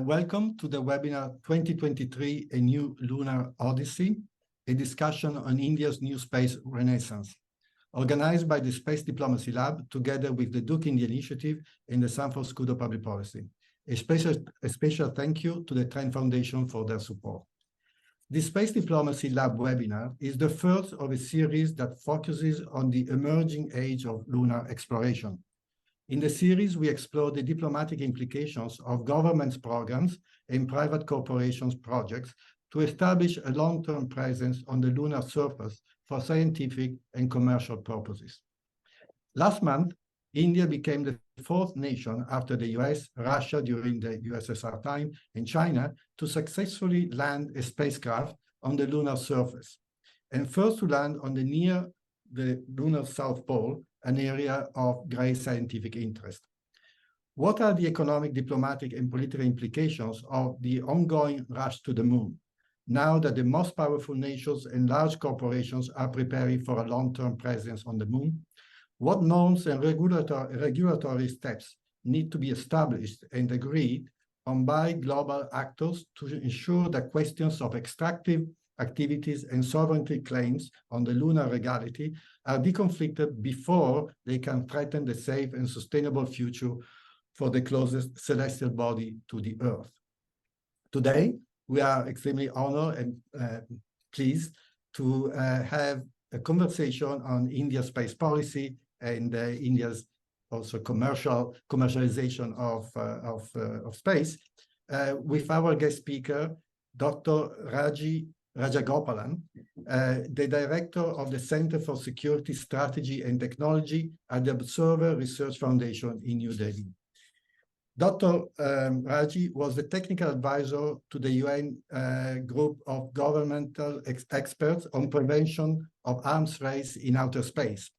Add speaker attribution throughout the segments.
Speaker 1: Welcome to the webinar 2023, A New Lunar Odyssey, a discussion on India's new space renaissance, organized by the Space Diplomacy Lab together with the Duke India Initiative and the Sanford School of Public Policy. A special thank you to the Trent Foundation for their support. The Space Diplomacy Lab webinar is the first of a series that focuses on the emerging age of lunar exploration. In the series, we explore the diplomatic implications of governments' programs and private corporations' projects to establish a long-term presence on the lunar surface for scientific and commercial purposes. Last month, India became the fourth nation after the US, Russia during the USSR time, and China to successfully land a spacecraft on the lunar surface, and first to land near the lunar South Pole, an area of great scientific interest. What are the economic, diplomatic, and political implications of the ongoing rush to the moon, now that the most powerful nations and large corporations are preparing for a long-term presence on the moon? What norms and regulatory steps need to be established and agreed on by global actors to ensure that questions of extractive activities and sovereignty claims on the lunar regality are deconflicted before they can threaten the safe and sustainable future for the closest celestial body to the Earth? Today, we are extremely honored and pleased to have a conversation on India's space policy and India's also commercialization of space with our guest speaker, Dr. Rajagopalan, the director of the Center for Security Strategy and Technology at the Observer Research Foundation in New Delhi. Dr. Raji was the technical advisor to the UN group of governmental experts on prevention of arms race in outer space.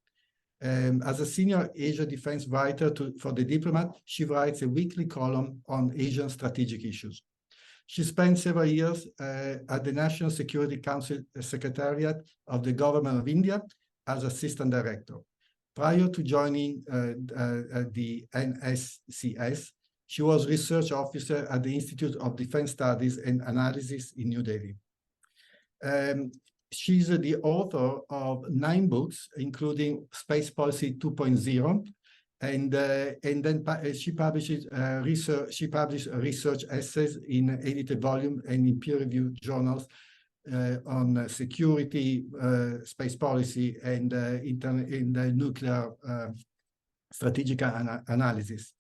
Speaker 1: As a senior Asia defense writer for the Diplomat, she writes a weekly column on Asian strategic issues. She spent several years at the National Security Council Secretariat of the Government of India as Assistant Director. Prior to joining the NSCS, she was Research Officer at the Institute of Defense Studies and Analysis in New Delhi. She's the author of 9 books, including Space Policy 2.0, and then she published research essays in edited volume and in peer-reviewed journals on security, space policy, and in the nuclear strategic analysis.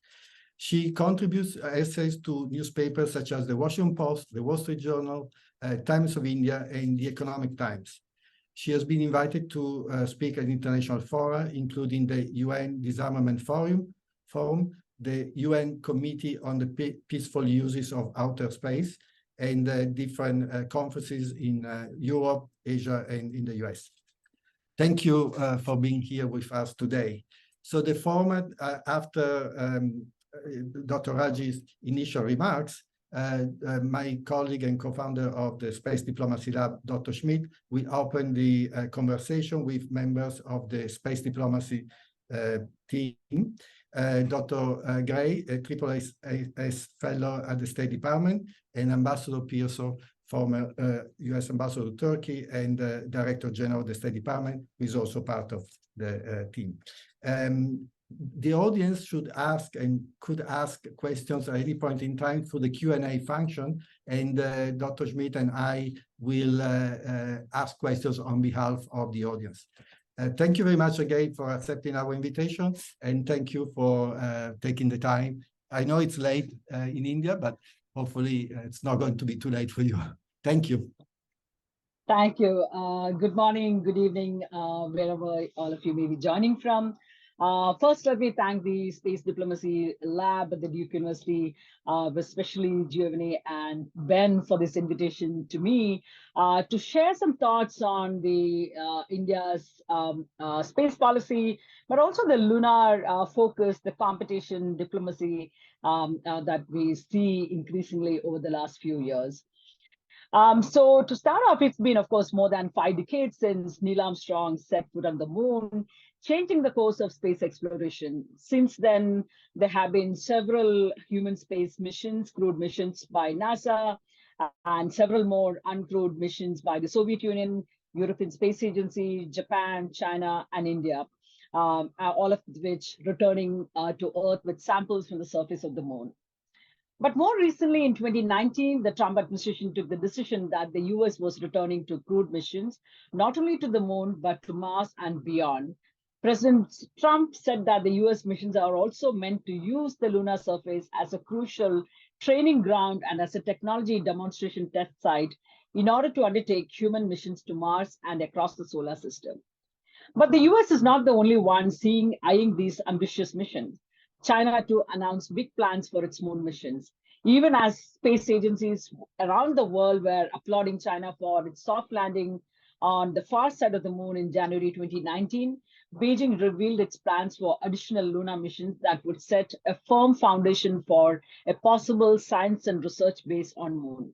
Speaker 1: She contributes essays to newspapers such as the Washington Post, the Wall Street Journal, Times of India, and the Economic Times. She has been invited to speak at international fora, including the UN Disarmament Forum, the UN Committee on the Peaceful Uses of Outer Space, and different conferences in Europe, Asia, and in the US. Thank you for being here with us today. So the format after Dr. Raji's initial remarks, my colleague and co-founder of the Space Diplomacy Lab, Dr. Schmidt, will open the conversation with members of the Space Diplomacy team. Dr. Gray, a SSS fellow at the State Department, and Ambassador Pearson, former US Ambassador to Turkey and Director General of the State Department, who is also part of the team. The audience should ask and could ask questions at any point in time through the Q&A function, and Dr. Schmidt and I will ask questions on behalf of the audience. Thank you very much again for accepting our invitation, and thank you for taking the time. I know it's late in India, but hopefully it's not going to be too late for you. Thank you.
Speaker 2: Thank you. Good morning, good evening, wherever all of you may be joining from. First, let me thank the Space Diplomacy Lab at the Duke University, especially Giovanni and Ben, for this invitation to me to share some thoughts on the India's space policy, but also the lunar focus, the competition diplomacy that we see increasingly over the last few years. So to start off, it's been, of course, more than 5 decades since Neil Armstrong set foot on the moon. changing the course of space exploration. Since then, there have been several human space missions, crewed missions by NASA, and several more uncrewed missions by the Soviet Union, European Space Agency, Japan, China, and India, all of which returning to Earth with samples from the surface of the moon. But more recently, in 2019, the Trump administration took the decision that the US was returning to crewed missions, not only to the moon, but to Mars and beyond. President Trump said that the US missions are also meant to use the lunar surface as a crucial training ground and as a technology demonstration test site in order to undertake human missions to Mars and across the solar system. But the US is not the only one eyeing these ambitious missions. China too announced big plans for its moon missions. Even as space agencies around the world were applauding China for its soft landing on the far side of the moon in January 2019, Beijing revealed its plans for additional lunar missions that would set a firm foundation for a possible science and research base on moon.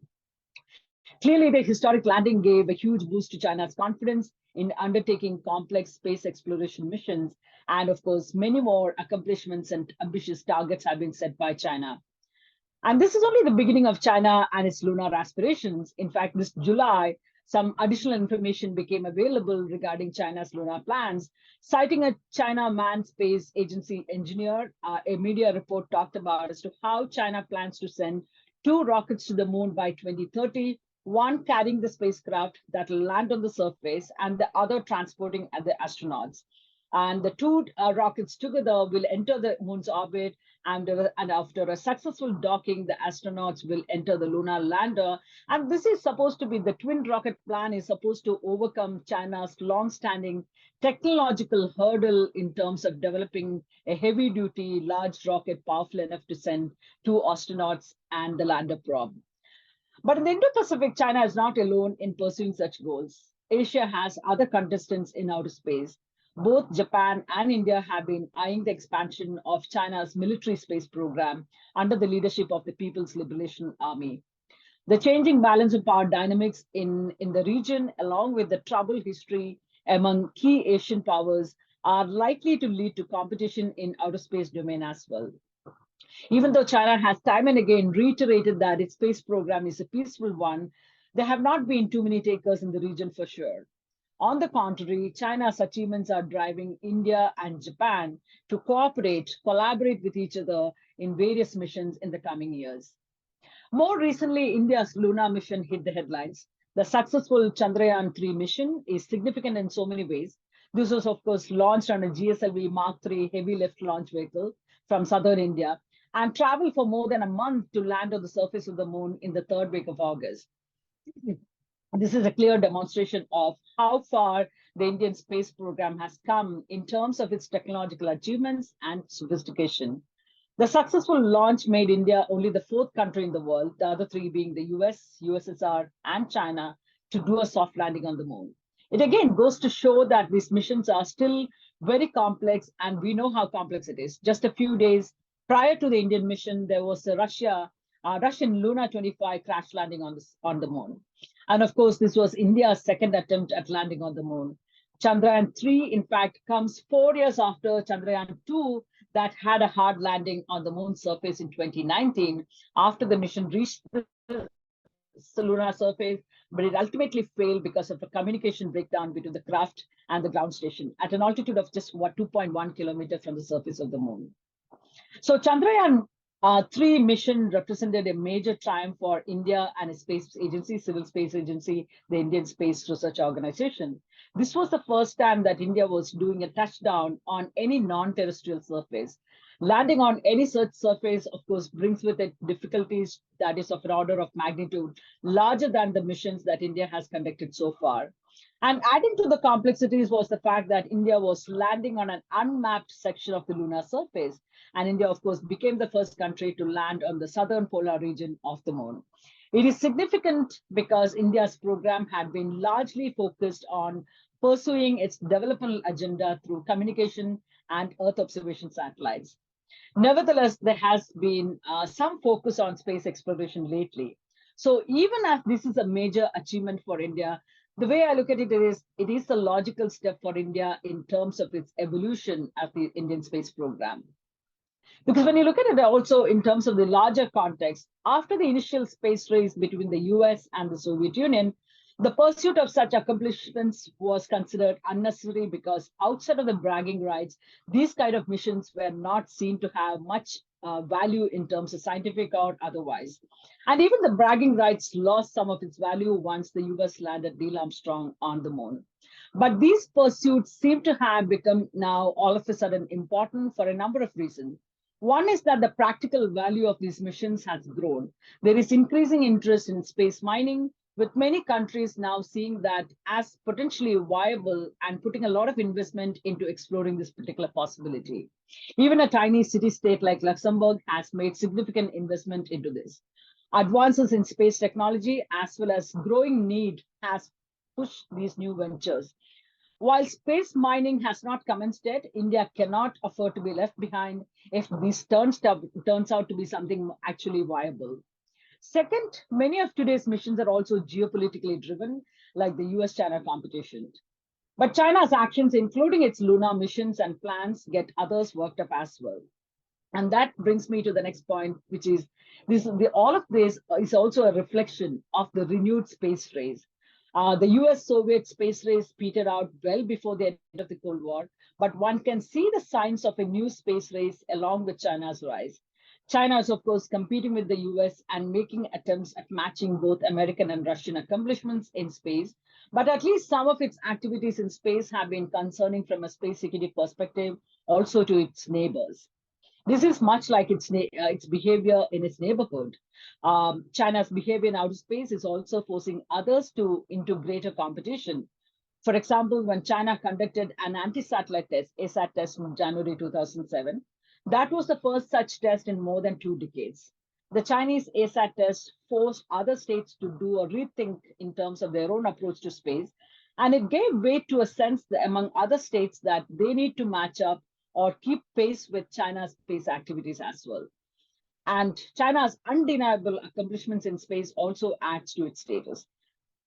Speaker 2: Clearly, the historic landing gave a huge boost to China's confidence in undertaking complex space exploration missions. And of course, many more accomplishments and ambitious targets have been set by China. And this is only the beginning of China and its lunar aspirations. In fact, this July, some additional information became available regarding China's lunar plans. Citing a China Manned Space Agency engineer, a media report talked about as to how China plans to send 2 rockets to the moon by 2030, one carrying the spacecraft that will land on the surface and the other transporting the astronauts. And the 2 rockets together will enter the moon's orbit, and after a successful docking, the astronauts will enter the lunar lander. And this is supposed to be, the twin rocket plan is supposed to overcome China's long-standing technological hurdle in terms of developing a heavy-duty, large rocket powerful enough to send 2 astronauts and the lander probe. But in the Indo-Pacific, China is not alone in pursuing such goals. Asia has other contestants in outer space. Both Japan and India have been eyeing the expansion of China's military space program under the leadership of the People's Liberation Army. The changing balance of power dynamics in the region, along with the troubled history among key Asian powers, are likely to lead to competition in outer space domain as well. Even though China has time and again reiterated that its space program is a peaceful one, there have not been too many takers in the region for sure. On the contrary, China's achievements are driving India and Japan to collaborate with each other in various missions in the coming years. More recently, India's lunar mission hit the headlines. The successful Chandrayaan-3 mission is significant in so many ways. This was, of course, launched on a GSLV Mark III heavy lift launch vehicle from southern India and traveled for more than a month to land on the surface of the moon in the 3rd week of August. This is a clear demonstration of how far the Indian space program has come in terms of its technological achievements and sophistication. The successful launch made India only the 4th country in the world, the other 3 being the US, USSR, and China, to do a soft landing on the moon. It again goes to show that these missions are still very complex, and we know how complex it is. Just a few days prior to the Indian mission, there was a Russian Luna 25 crash landing on the moon. And of course, this was India's 2nd attempt at landing on the moon. Chandrayaan-3, in fact, comes 4 years after Chandrayaan-2 that had a hard landing on the moon's surface in 2019 after the mission reached the lunar surface, but it ultimately failed because of a communication breakdown between the craft and the ground station at an altitude of just 2.1 kilometers from the surface of the moon. So Chandrayaan-3 mission represented a major triumph for India and its space agency, civil space agency, the Indian Space Research Organization. This was the first time that India was doing a touchdown on any non-terrestrial surface. Landing on any such surface, of course, brings with it difficulties that is of an order of magnitude larger than the missions that India has conducted so far. And adding to the complexities was the fact that India was landing on an unmapped section of the lunar surface. And India, of course, became the first country to land on the southern polar region of the moon. It is significant because India's program had been largely focused on pursuing its developmental agenda through communication and Earth observation satellites. Nevertheless, there has been some focus on space exploration lately. So even as this is a major achievement for India, The way I look at it is a logical step for India in terms of its evolution of the Indian space program. Because when you look at it also in terms of the larger context, after the initial space race between the US and the Soviet Union, the pursuit of such accomplishments was considered unnecessary because outside of the bragging rights, these kind of missions were not seen to have much value in terms of scientific or otherwise. And even the bragging rights lost some of its value once the US landed Neil Armstrong on the moon. But these pursuits seem to have become now all of a sudden important for a number of reasons. One is that the practical value of these missions has grown. There is increasing interest in space mining, with many countries now seeing that as potentially viable and putting a lot of investment into exploring this particular possibility. Even a tiny city-state like Luxembourg has made significant investment into this. Advances in space technology as well as growing need has pushed these new ventures. While space mining has not commenced yet, India cannot afford to be left behind if this turns out to be something actually viable. Second, many of today's missions are also geopolitically driven, like the US-China competition. But China's actions, including its lunar missions and plans, get others worked up as well. And that brings me to the next point, which is all of this is also a reflection of the renewed space race. The US-Soviet space race petered out well before the end of the Cold War, but one can see the signs of a new space race along with China's rise. China is, of course, competing with the US and making attempts at matching both American and Russian accomplishments in space, but at least some of its activities in space have been concerning from a space security perspective also to its neighbors. This is much like its behavior in its neighborhood. China's behavior in outer space is also forcing others into greater competition. For example, when China conducted an anti-satellite test, ASAT test in January 2007, that was the first such test in more than 2 decades. The Chinese ASAT test forced other states to do a rethink in terms of their own approach to space, and it gave weight to a sense that among other states that they need to match up or keep pace with China's space activities as well. And China's undeniable accomplishments in space also adds to its status.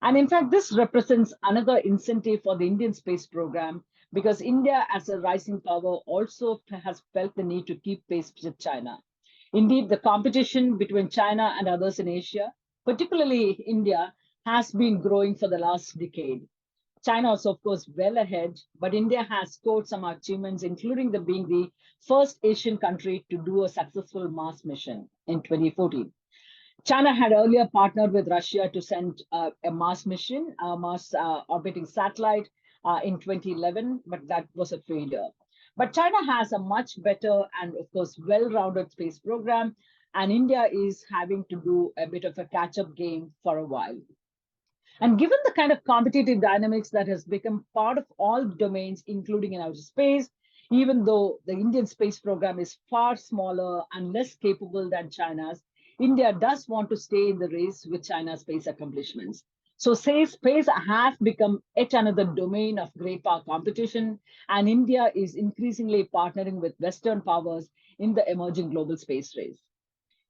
Speaker 2: And in fact, this represents another incentive for the Indian space program because India as a rising power also has felt the need to keep pace with China. Indeed, the competition between China and others in Asia, particularly India, has been growing for the last decade. China is, of course, well ahead, but India has scored some achievements, including being the first Asian country to do a successful Mars mission in 2014. China had earlier partnered with Russia to send a Mars mission, a Mars orbiting satellite in 2011, but that was a failure. But China has a much better and, of course, well-rounded space program, and India is having to do a bit of a catch-up game for a while. And given the kind of competitive dynamics that has become part of all domains, including in outer space, even though the Indian space program is far smaller and less capable than China's, India does want to stay in the race with China's space accomplishments. So space has become yet another domain of great power competition, and India is increasingly partnering with Western powers in the emerging global space race.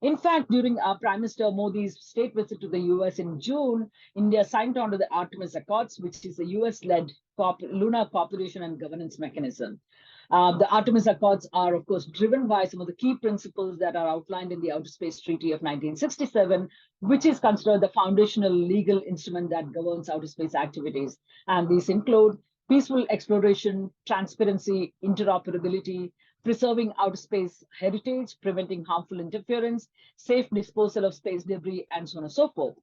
Speaker 2: In fact, during Prime Minister Modi's state visit to the US in June, India signed on to the Artemis Accords, which is a US-led lunar cooperation and governance mechanism. The Artemis Accords are, of course, driven by some of the key principles that are outlined in the Outer Space Treaty of 1967, which is considered the foundational legal instrument that governs outer space activities. And these include peaceful exploration, transparency, interoperability, preserving outer space heritage, preventing harmful interference, safe disposal of space debris, and so on and so forth.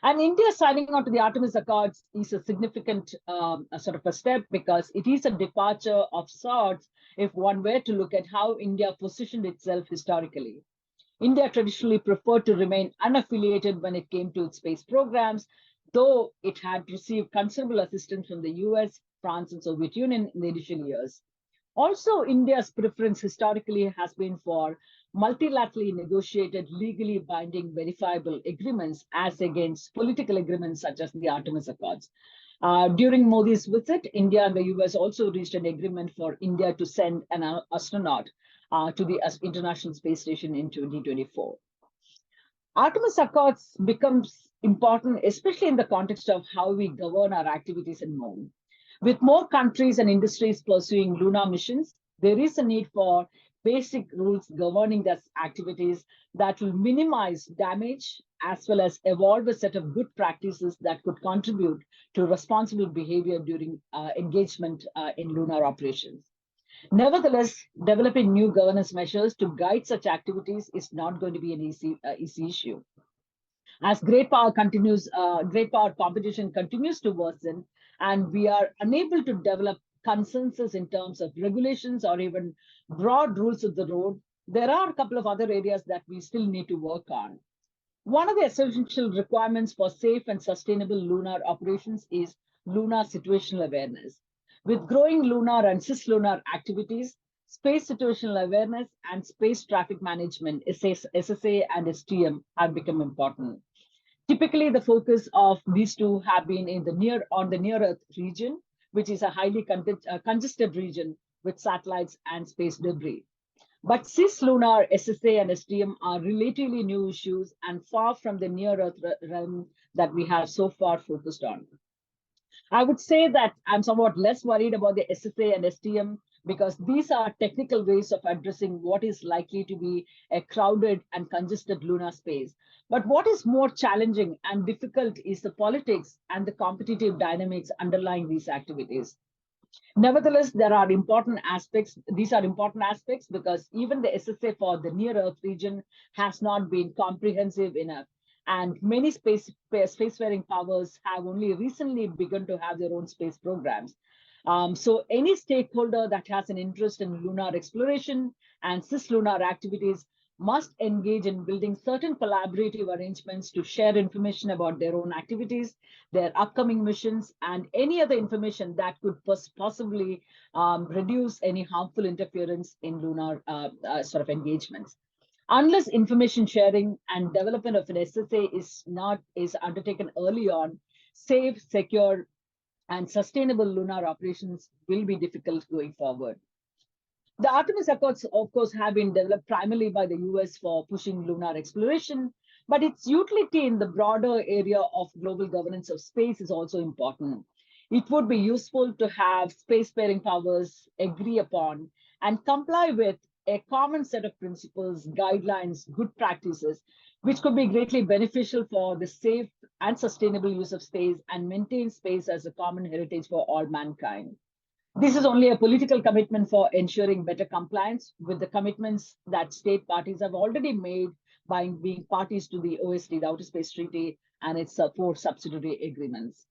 Speaker 2: And India signing on to the Artemis Accords is a significant sort of a step because it is a departure of sorts if one were to look at how India positioned itself historically. India traditionally preferred to remain unaffiliated when it came to its space programs, though it had received considerable assistance from the US, France, and Soviet Union in the initial years. Also, India's preference historically has been for multilaterally negotiated, legally binding, verifiable agreements as against political agreements such as the Artemis Accords. During Modi's visit, India and the US also reached an agreement for India to send an astronaut to the International Space Station in 2024. Artemis Accords becomes important, especially in the context of how we govern our activities and more. With more countries and industries pursuing lunar missions, there is a need for basic rules governing their activities that will minimize damage as well as evolve a set of good practices that could contribute to responsible behavior during engagement in lunar operations. Nevertheless, developing new governance measures to guide such activities is not going to be an easy issue. As great power competition continues to worsen, and we are unable to develop consensus in terms of regulations or even broad rules of the road, there are a couple of other areas that we still need to work on. One of the essential requirements for safe and sustainable lunar operations is lunar situational awareness. With growing lunar and cislunar activities, space situational awareness and space traffic management, SSA and STM, have become important. Typically, the focus of these two have been in the near Earth region, which is a highly congested region with satellites and space debris. But cislunar SSA and STM are relatively new issues and far from the near Earth realm that we have so far focused on. I would say that I'm somewhat less worried about the SSA and STM because these are technical ways of addressing what is likely to be a crowded and congested lunar space. But what is more challenging and difficult is the politics and the competitive dynamics underlying these activities. Nevertheless, there are important aspects. These are important aspects because even the SSA for the near Earth region has not been comprehensive enough. And many spacefaring powers have only recently begun to have their own space programs. So any stakeholder that has an interest in lunar exploration and cislunar activities must engage in building certain collaborative arrangements to share information about their own activities, their upcoming missions, and any other information that could possibly reduce any harmful interference in lunar sort of engagements. Unless information sharing and development of an SSA is undertaken early on, safe, secure, and sustainable lunar operations will be difficult going forward. The Artemis Accords, of course, have been developed primarily by the US for pushing lunar exploration, but its utility in the broader area of global governance of space is also important. It would be useful to have spacefaring powers agree upon and comply with a common set of principles, guidelines, good practices, which could be greatly beneficial for the safe and sustainable use of space and maintain space as a common heritage for all mankind. This is only a political commitment for ensuring better compliance with the commitments that state parties have already made by being parties to the OST, the Outer Space Treaty, and its 4 subsidiary agreements.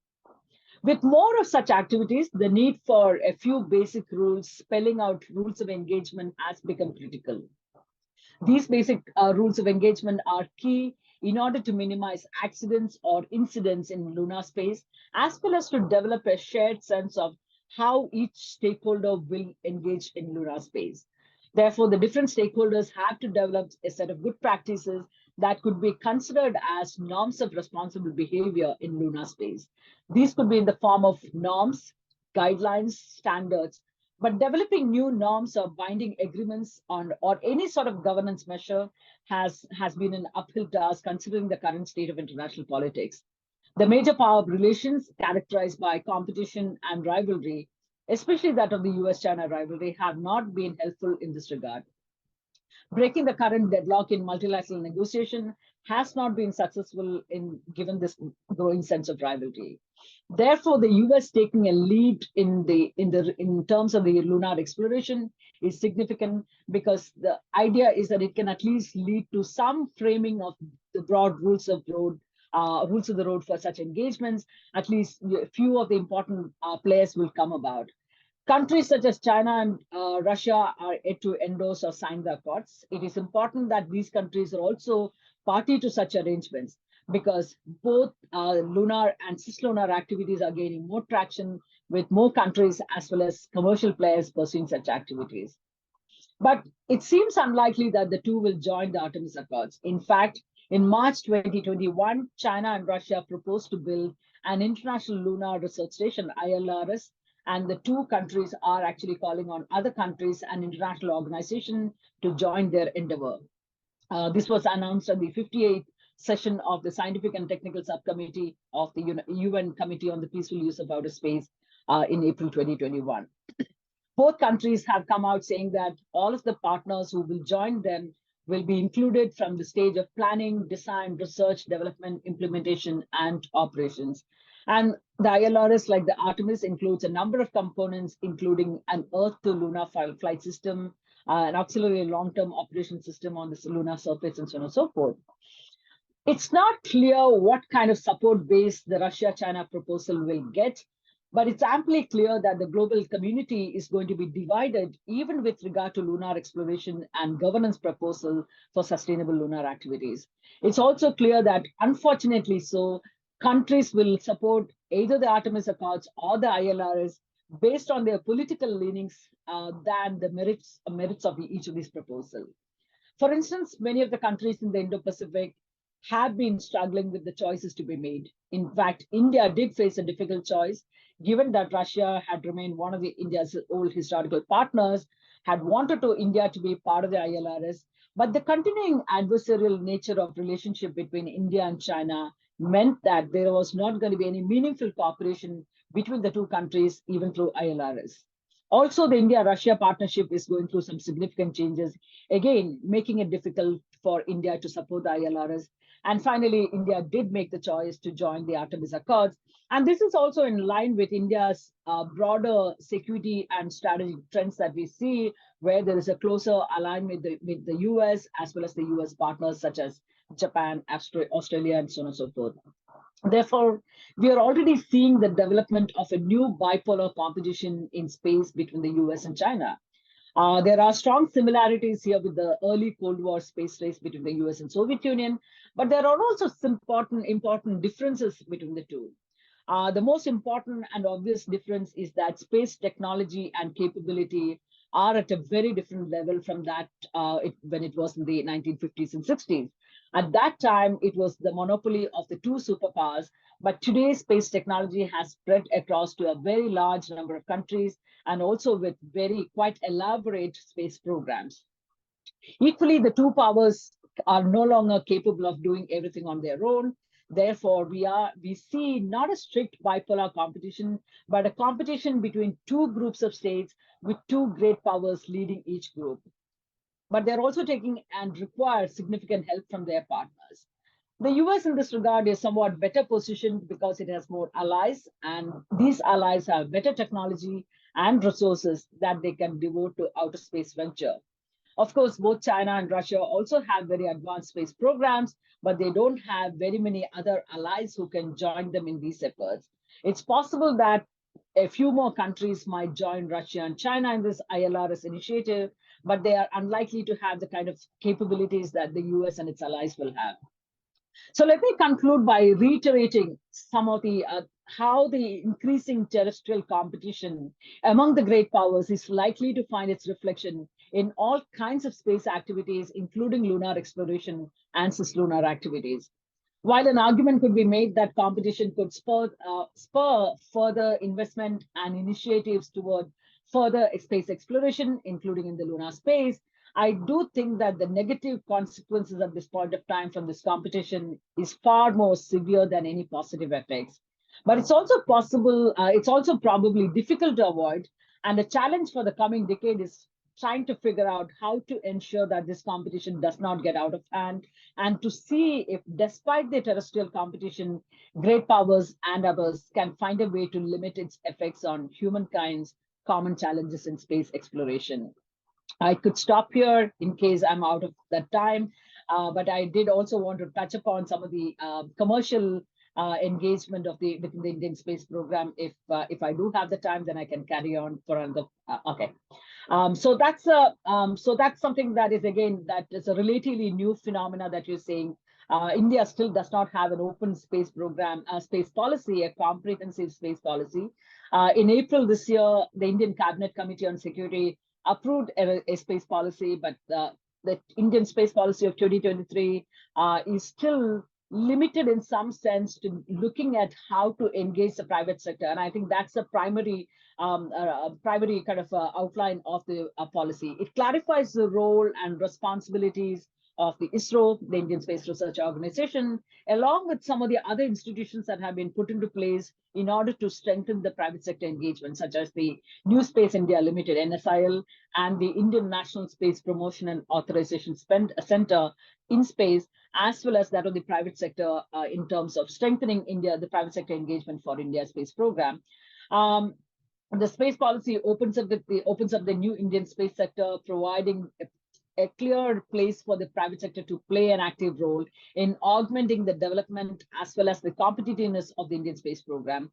Speaker 2: With more of such activities, the need for a few basic rules spelling out rules of engagement has become critical. These basic rules of engagement are key in order to minimize accidents or incidents in lunar space, as well as to develop a shared sense of how each stakeholder will engage in lunar space. Therefore, the different stakeholders have to develop a set of good practices that could be considered as norms of responsible behavior in lunar space. These could be in the form of norms, guidelines, standards, but developing new norms or binding agreements on or any sort of governance measure has been an uphill task considering the current state of international politics. The major power relations characterized by competition and rivalry, especially that of the US-China rivalry, have not been helpful in this regard. Breaking the current deadlock in multilateral negotiation has not been successful given this growing sense of rivalry. Therefore, the US taking a lead in terms of the lunar exploration is significant because the idea is that it can at least lead to some framing of the broad rules of the road for such engagements. At least a few of the important players will come about. Countries such as China and Russia are yet to endorse or sign the accords. It is important that these countries are also party to such arrangements because both lunar and cislunar activities are gaining more traction with more countries as well as commercial players pursuing such activities. But it seems unlikely that the two will join the Artemis Accords. In fact, in March 2021, China and Russia proposed to build an International Lunar Research Station, ILRS, and the two countries are actually calling on other countries and international organizations to join their endeavor. This was announced at the 58th session of the Scientific and Technical Subcommittee of the UN Committee on the Peaceful Use of Outer Space in April 2021. Both countries have come out saying that all of the partners who will join them will be included from the stage of planning, design, research, development, implementation, and operations. And the ILRS, like the Artemis, includes a number of components, including an Earth-to-Lunar flight system, an auxiliary long-term operation system on the lunar surface, and so on and so forth. It's not clear what kind of support base the Russia-China proposal will get, but it's amply clear that the global community is going to be divided, even with regard to lunar exploration and governance proposal for sustainable lunar activities. It's also clear that, unfortunately so, countries will support either the Artemis Accords or the ILRS based on their political leanings than the merits of each of these proposals. For instance, many of the countries in the Indo-Pacific have been struggling with the choices to be made. In fact, India did face a difficult choice, given that Russia had remained one of India's old historical partners, had wanted India to be part of the ILRS, but the continuing adversarial nature of relationship between India and China meant that there was not going to be any meaningful cooperation between the two countries, even through ILRS. Also, the India-Russia partnership is going through some significant changes, again, making it difficult for India to support the ILRS. And finally, India did make the choice to join the Artemis Accords. And this is also in line with India's broader security and strategic trends that we see, where there is a closer alignment with the US, as well as the US partners such as Japan, Australia, and so on and so forth. Therefore, we are already seeing the development of a new bipolar competition in space between the US and China. There are strong similarities here with the early Cold War space race between the US and Soviet Union, but there are also some important differences between the two. The most important and obvious difference is that space technology and capability are at a very different level from that when it was in the 1950s and 60s. At that time, it was the monopoly of the two superpowers, but today space technology has spread across to a very large number of countries and also with quite elaborate space programs. Equally, the two powers are no longer capable of doing everything on their own. Therefore, we see not a strict bipolar competition, but a competition between two groups of states with two great powers leading each group. But they're also taking and require significant help from their partners. The US in this regard is somewhat better positioned because it has more allies, and these allies have better technology and resources that they can devote to outer space venture. Of course, both China and Russia also have very advanced space programs, but they don't have very many other allies who can join them in these efforts. It's possible that a few more countries might join Russia and China in this ILRS initiative, but they are unlikely to have the kind of capabilities that the US and its allies will have. So let me conclude by reiterating some of the how the increasing terrestrial competition among the great powers is likely to find its reflection in all kinds of space activities, including lunar exploration and cislunar activities. While an argument could be made that competition could spur further investment and initiatives toward further space exploration, including in the lunar space, I do think that the negative consequences at this point of time from this competition is far more severe than any positive effects. But it's also possible, it's also probably difficult to avoid. And the challenge for the coming decade is trying to figure out how to ensure that this competition does not get out of hand, and to see if, despite the terrestrial competition, great powers and others can find a way to limit its effects on humankind's common challenges in space exploration. I could stop here in case I'm out of that time, but I did also want to touch upon some of the commercial engagement within the Indian space program. If I do have the time, then I can carry on for another. Okay, so that's something that is, again, that is a relatively new phenomena that you're seeing. India still does not have an open space program, space policy, a comprehensive space policy. In April this year, the Indian Cabinet Committee on Security approved a space policy, but the Indian space policy of 2023 is still limited in some sense to looking at how to engage the private sector. And I think that's the primary kind of outline of the policy. It clarifies the role and responsibilities of the ISRO, the Indian Space Research Organization, along with some of the other institutions that have been put into place in order to strengthen the private sector engagement, such as the New Space India Limited, NSIL, and the Indian National Space Promotion and Authorization Center in space, as well as that of the private sector in terms of strengthening the private sector engagement for India's space program. The space policy opens up the new Indian space sector, providing a clear place for the private sector to play an active role in augmenting the development as well as the competitiveness of the Indian space program.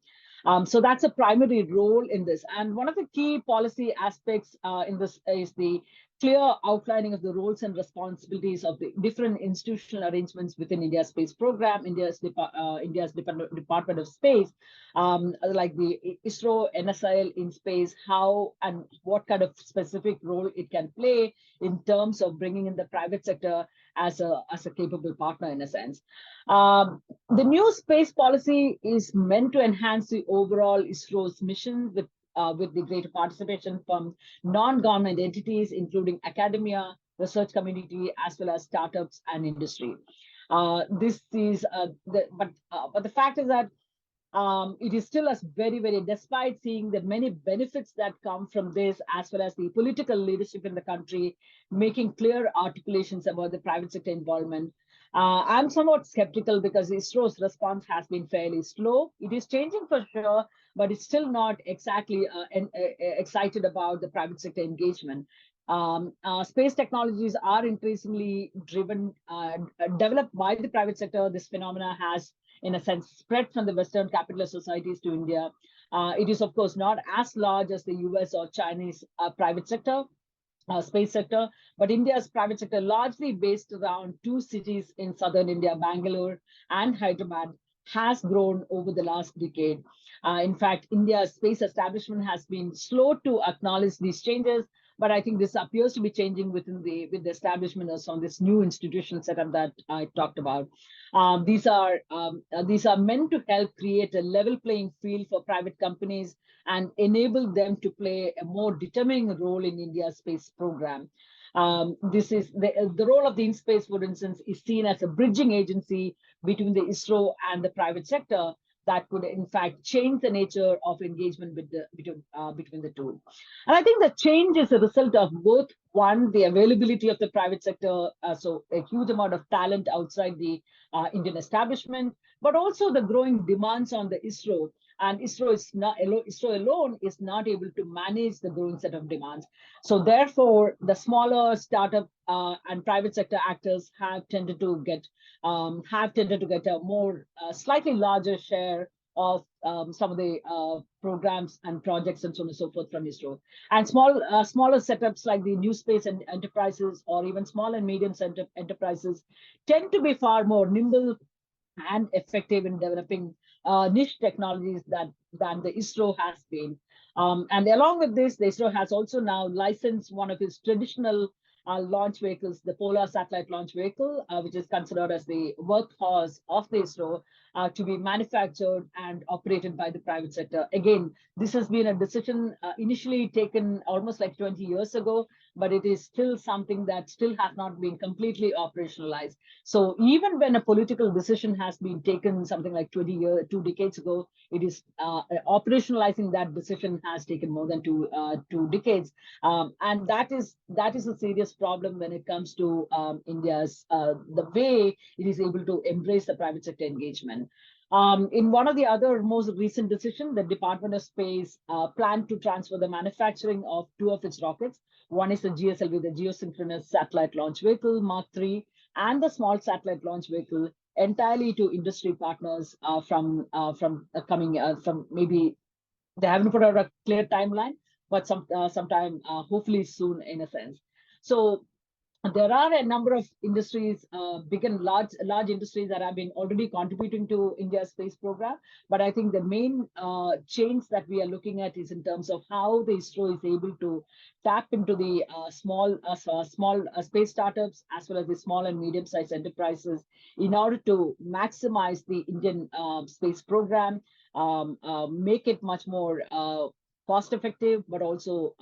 Speaker 2: So that's a primary role in this. And one of the key policy aspects in this is the clear outlining of the roles and responsibilities of the different institutional arrangements within India's space program, India's Department of Space, like the ISRO, NSIL in space, how and what kind of specific role it can play in terms of bringing in the private sector as a capable partner in a sense. The new space policy is meant to enhance the overall ISRO's mission with the greater participation from non-government entities, including academia, research community, as well as startups and industry. But the fact is that it is still as very, despite seeing the many benefits that come from this, as well as the political leadership in the country, making clear articulations about the private sector involvement. I'm somewhat skeptical because ISRO's response has been fairly slow. It is changing for sure, but it's still not exactly excited about the private sector engagement. Space technologies are increasingly developed by the private sector. This phenomena has, in a sense, spread from the Western capitalist societies to India. It is, of course, not as large as the US or Chinese private sector, space sector, but India's private sector, largely based around two cities in southern India, Bangalore and Hyderabad, has grown over the last decade. In fact, India's space establishment has been slow to acknowledge these changes, but I think this appears to be changing with the establishment of some of this new institutional setup that I talked about. These are meant to help create a level playing field for private companies and enable them to play a more determining role in India's space program. This is the role of the InSpace, for instance, is seen as a bridging agency between the ISRO and the private sector that could, in fact, change the nature of engagement between the two. And I think the change is a result of both, one, the availability of the private sector, so a huge amount of talent outside the Indian establishment, but also the growing demands on the ISRO. And ISRO alone is not able to manage the growing set of demands. So therefore, the smaller startup and private sector actors have tended to get a more slightly larger share of some of the programs and projects and so on and so forth from ISRO. And smaller setups like the new space and enterprises, or even small and medium enterprises, tend to be far more nimble and effective in developing niche technologies than the ISRO has been. And along with this, the ISRO has also now licensed one of its traditional launch vehicles, the Polar Satellite Launch Vehicle, which is considered as the workhorse of the ISRO, to be manufactured and operated by the private sector. Again, this has been a decision initially taken almost like 20 years ago, but it is still something that still has not been completely operationalized. So even when a political decision has been taken something like 2 decades ago, it is operationalizing that decision has taken more than two decades. And that is a serious problem when it comes to India's, the way it is able to embrace the private sector engagement. In one of the other most recent decisions, the Department of Space planned to transfer the manufacturing of two of its rockets. One is the GSLV, the Geosynchronous Satellite Launch Vehicle Mark III, and the Small Satellite Launch Vehicle, entirely to industry partners from maybe, they haven't put out a clear timeline, but sometime hopefully soon, in a sense. So there are a number of industries, big and large industries that have been already contributing to India's space program. But I think the main change that we are looking at is in terms of how the ISRO is able to tap into the small space startups, as well as the small and medium-sized enterprises, in order to maximize the Indian space program, make it much more cost-effective, but also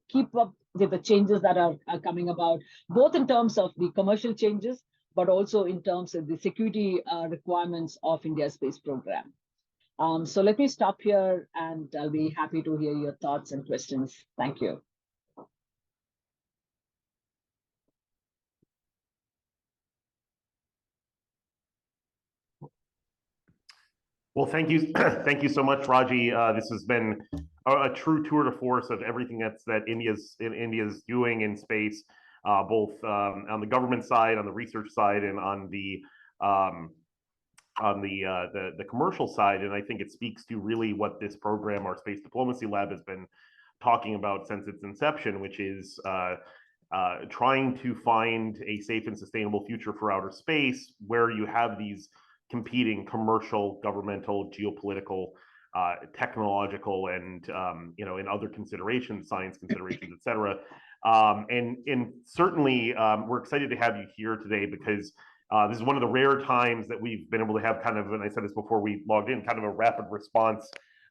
Speaker 2: keep up with the changes that are coming about, both in terms of the commercial changes, but also in terms of the security requirements of India's space program. So let me stop here, and I'll be happy to hear your thoughts and questions. Thank you.
Speaker 3: Well, thank you. Thank you so much, Raji. This has been a true tour de force of everything that India's doing in space, both on the government side, on the research side, and on the commercial side. And I think it speaks to really what this program, our Space Diplomacy Lab, has been talking about since its inception, which is trying to find a safe and sustainable future for outer space, where you have these competing commercial, governmental, geopolitical, technological, and and other considerations, science considerations, et cetera. And certainly, we're excited to have you here today because this is one of the rare times that we've been able to have kind of, and I said this before we logged in, kind of a rapid response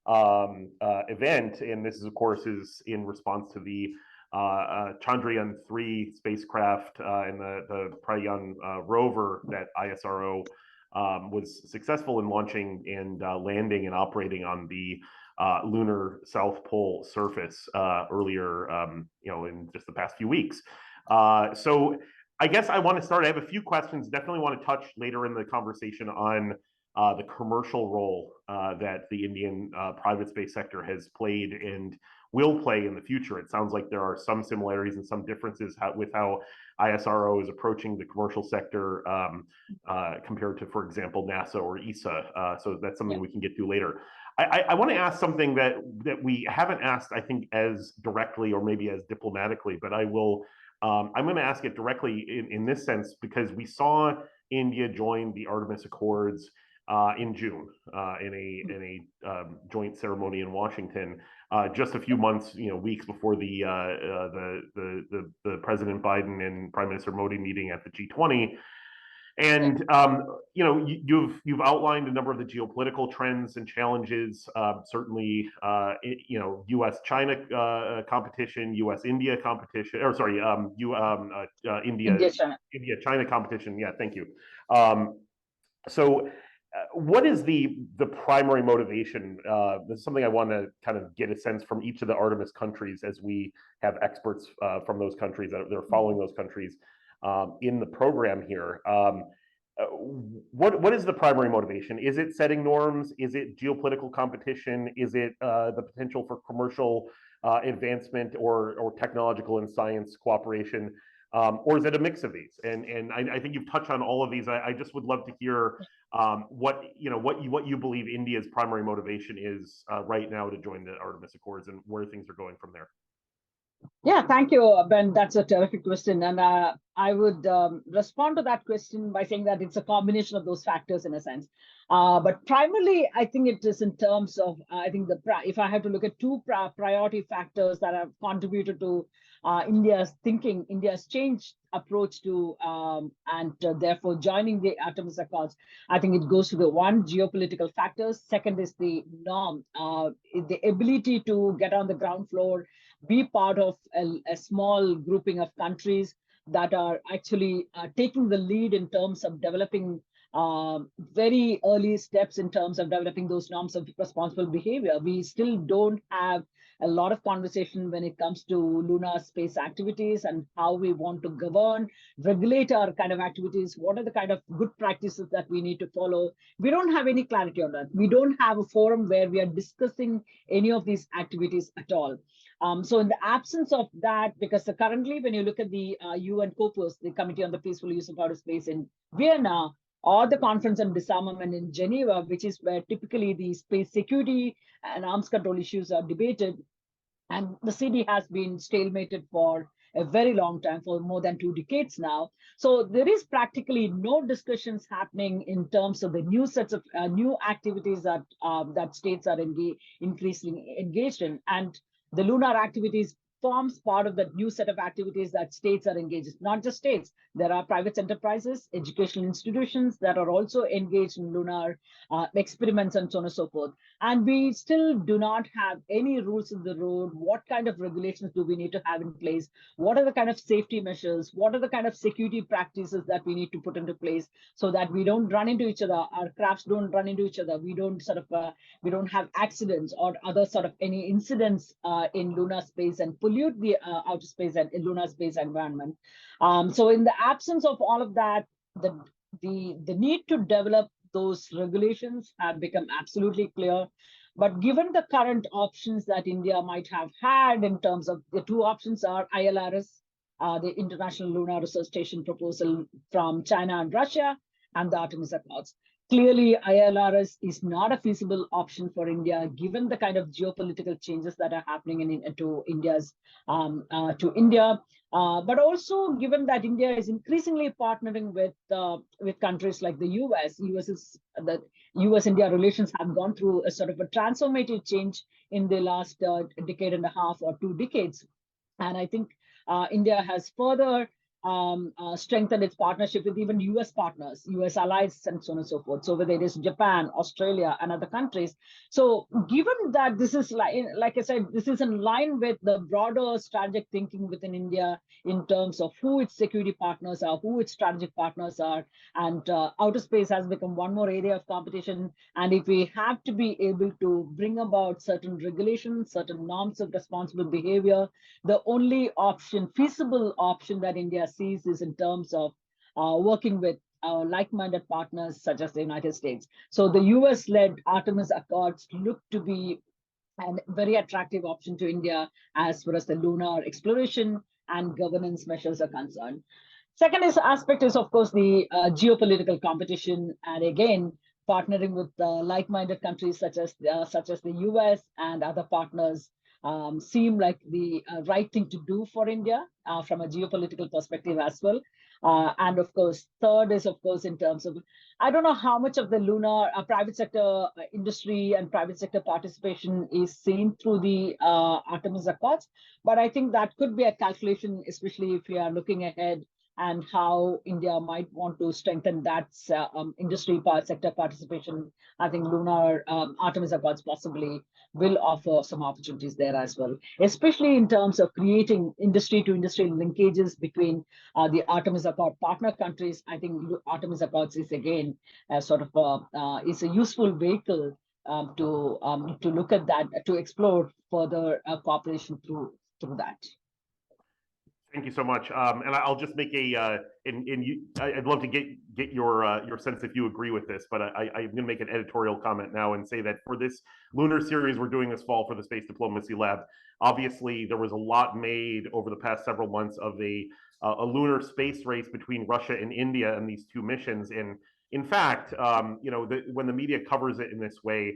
Speaker 3: event. And this is, of course, is in response to the Chandrayaan-3 spacecraft and the Pragyan rover that ISRO was successful in launching and landing and operating on the lunar South Pole surface earlier, in just the past few weeks. So I guess I want to start. I have a few questions. Definitely want to touch later in the conversation on the commercial role that the Indian private space sector has played and will play in the future. It sounds like there are some similarities and some differences with how ISRO is approaching the commercial sector compared to, for example, NASA or ESA. So that's something we can get to later. I want to ask something that we haven't asked, I think, as directly or maybe as diplomatically, but I will. I'm going to ask it directly in this sense because we saw India join the Artemis Accords in June in a joint ceremony in Washington, just a few months, weeks before the President Biden and Prime Minister Modi meeting at the G20. And you've outlined a number of the geopolitical trends and challenges. Certainly, U.S.-China competition, U.S.-India competition, or sorry, India-China competition. Yeah, thank you. So, what is the primary motivation? This is something I want to kind of get a sense from each of the Artemis countries, as we have experts from those countries that are following those countries in the program here. What is the primary motivation? Is it setting norms? Is it geopolitical competition? Is it the potential for commercial advancement or technological and science cooperation? Or is it a mix of these? And I think you've touched on all of these. I just would love to hear what you believe India's primary motivation is right now to join the Artemis Accords and where things are going from there.
Speaker 2: Yeah, thank you, Ben. That's a terrific question. And I would respond to that question by saying that it's a combination of those factors in a sense. But primarily, I think it is in terms of, I think if I have to look at two priority factors that have contributed to India's thinking, India's changed approach to, and therefore joining the Artemis Accords, I think it goes to the one, geopolitical factors. Second is the norm, the ability to get on the ground floor, be part of a small grouping of countries that are actually taking the lead in terms of developing very early steps in terms of developing those norms of responsible behavior. We still don't have a lot of conversation when it comes to lunar space activities and how we want to govern, regulate our kind of activities. What are the kind of good practices that we need to follow? We don't have any clarity on that. We don't have a forum where we are discussing any of these activities at all. So in the absence of that, because currently when you look at the UN COPUS, the Committee on the Peaceful Use of Outer Space in Vienna, or the Conference on Disarmament in Geneva, which is where typically the space security and arms control issues are debated, and the CD has been stalemated for a very long time, for more than 2 decades now. So there is practically no discussions happening in terms of the new sets of new activities that states are increasingly engaged in. And the lunar activities forms part of the new set of activities that states are engaged in. Not just states, there are private enterprises, educational institutions that are also engaged in lunar experiments and so on and so forth. And we still do not have any rules in the road. What kind of regulations do we need to have in place? What are the kind of safety measures? What are the kind of security practices that we need to put into place so that we don't run into each other, our crafts don't run into each other, we don't we don't have accidents or other sort of any incidents in lunar space and pollute the outer space and lunar space environment. So in the absence of all of that, the need to develop those regulations have become absolutely clear. But given the current options that India might have had in terms of the two options are ILRS, the International Lunar Research Station proposal from China and Russia, and the Artemis Accords. Clearly, ILRS is not a feasible option for India, given the kind of geopolitical changes that are happening to India's to India, but also given that India is increasingly partnering with countries like the US. The US-India relations have gone through a sort of a transformative change in the last decade and a half or 2 decades, and I think India has further strengthened its partnership with even US partners, US allies, and so on and so forth. So whether it is Japan, Australia, and other countries. So given that this is like I said, this is in line with the broader strategic thinking within India in terms of who its security partners are, who its strategic partners are, and outer space has become one more area of competition. And if we have to be able to bring about certain regulations, certain norms of responsible behavior, the only option, feasible option that India sees is in terms of working with like-minded partners such as the United States. So the US-led Artemis Accords look to be a very attractive option to India as far as the lunar exploration and governance measures are concerned. Second aspect is, of course, the geopolitical competition, and again, partnering with like-minded countries such as the US and other partners seem like the right thing to do for India from a geopolitical perspective as well. And of course, third is, of course, in terms of, I don't know how much of the lunar private sector industry and private sector participation is seen through the Artemis Accords, but I think that could be a calculation, especially if we are looking ahead and how India might want to strengthen that industry sector participation. I think lunar Artemis Accords possibly will offer some opportunities there as well, especially in terms of creating industry-to-industry linkages between the Artemis Accord partner countries. I think Artemis Accords is again sort of is a useful vehicle to look at that, to explore further cooperation through that.
Speaker 3: Thank you so much. And I'll just make I'd love to get your sense if you agree with this, but I'm going to make an editorial comment now and say that for this lunar series we're doing this fall for the Space Diplomacy Lab, obviously there was a lot made over the past several months of a lunar space race between Russia and India and these two missions. And in fact, when the media covers it in this way,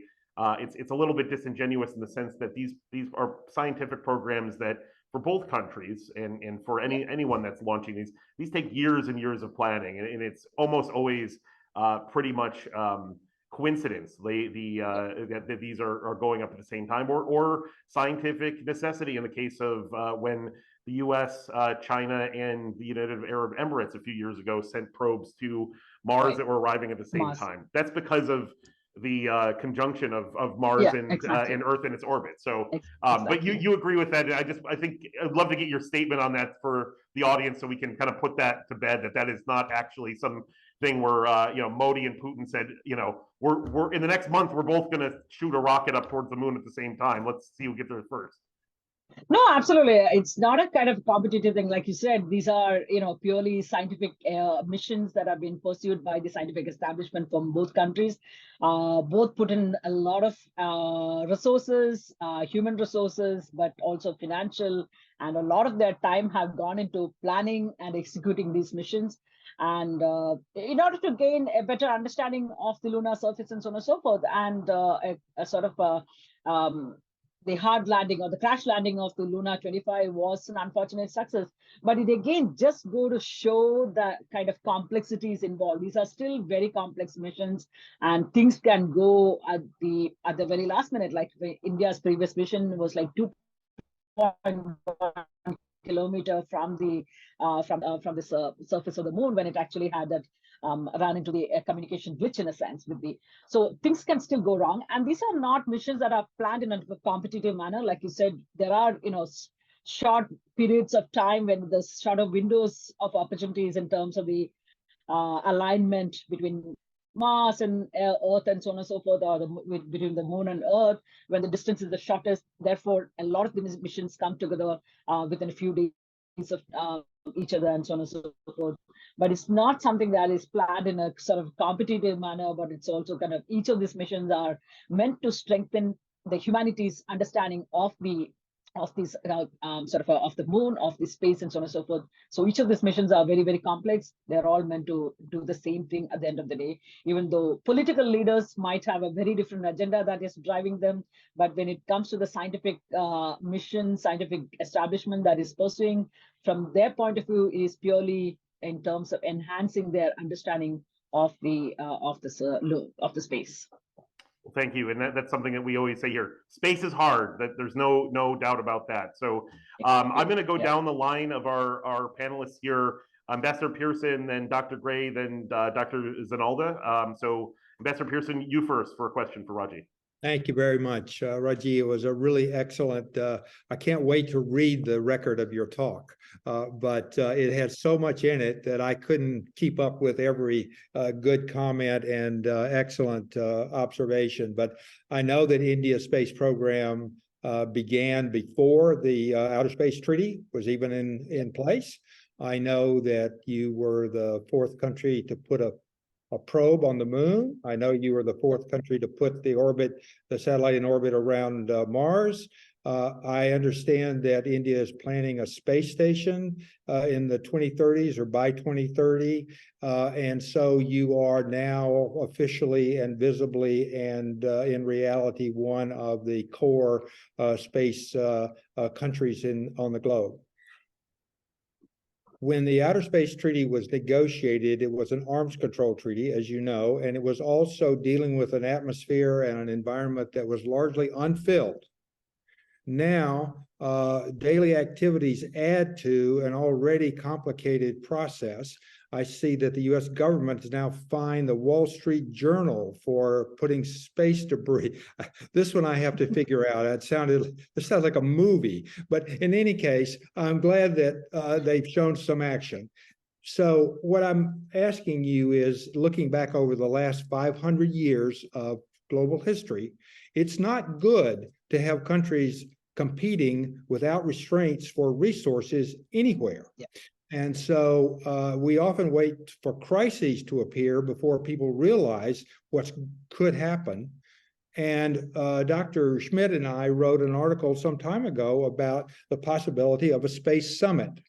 Speaker 3: it's a little bit disingenuous in the sense that these are scientific programs that, for both countries and for anyone that's launching these take years and years of planning, and it's almost always pretty much coincidence that these are going up at the same time, or scientific necessity in the case of when the US, China, and the United Arab Emirates a few years ago sent probes to Mars that were arriving at the same time. That's because of the conjunction of Mars and Earth in its orbit. So, but you agree with that? I think I'd love to get your statement on that for the audience, so we can kind of put that to bed, that is not actually some thing where Modi and Putin said, we're in the next month we're both going to shoot a rocket up towards the moon at the same time. Let's see who gets there first.
Speaker 2: No, absolutely. It's not a kind of competitive thing. Like you said, these are, purely scientific missions that have been pursued by the scientific establishment from both countries. Both put in a lot of resources, human resources, but also financial, and a lot of their time have gone into planning and executing these missions. And in order to gain a better understanding of the lunar surface and so on and so forth, and a sort of the hard landing or the crash landing of the Luna 25 was an unfortunate success, but it again just go to show the kind of complexities involved. These are still very complex missions, and things can go at the very last minute. Like India's previous mission was like 2 1.1 kilometer from the surface of the moon, when it actually had that ran into the communication glitch in a sense with the. So things can still go wrong, and these are not missions that are planned in a competitive manner. Like you said, there are short periods of time when the sort of windows of opportunities in terms of the alignment between Mars and Earth and so on and so forth, or between the moon and Earth, when the distance is the shortest. Therefore, a lot of the missions come together within a few days of each other and so on and so forth. But it's not something that is planned in a sort of competitive manner, but it's also kind of, each of these missions are meant to strengthen the humanity's understanding of this of the moon, of the space, and so on and so forth. So each of these missions are very, very complex. They're all meant to do the same thing at the end of the day, even though political leaders might have a very different agenda that is driving them. But when it comes to the scientific mission, scientific establishment that is pursuing, from their point of view, it is purely in terms of enhancing their understanding of the space.
Speaker 3: Well, thank you, and that's something that we always say here. Space is hard. That there's no doubt about that. So I'm going to go down the line of our panelists here. Ambassador Pearson, then Dr. Gray, then Dr. Zinalda. So Ambassador Pearson, you first for a question for Raji.
Speaker 4: Thank you very much, Raji. It was a really excellent. I can't wait to read the record of your talk, but it had so much in it that I couldn't keep up with every good comment and excellent observation. But I know that India's space program began before the Outer Space Treaty was even in place. I know that you were the fourth country to put a probe on the moon. I know you were the fourth country to put the satellite in orbit around Mars. I understand that India is planning a space station in the 2030s or by 2030. And so you are now officially and visibly and in reality one of the core space countries on the globe. When the Outer Space Treaty was negotiated, it was an arms control treaty, as you know, and it was also dealing with an atmosphere and an environment that was largely unfilled. Now, daily activities add to an already complicated process. I see that the U.S. government has now fined the Wall Street Journal for putting space debris. This one I have to figure out. This sounds like a movie. But in any case, I'm glad that they've shown some action. So what I'm asking you is, looking back over the last 500 years of global history, it's not good to have countries competing without restraints for resources anywhere. Yeah. And so we often wait for crises to appear before people realize what could happen. And Dr. Schmidt and I wrote an article some time ago about the possibility of a space summit.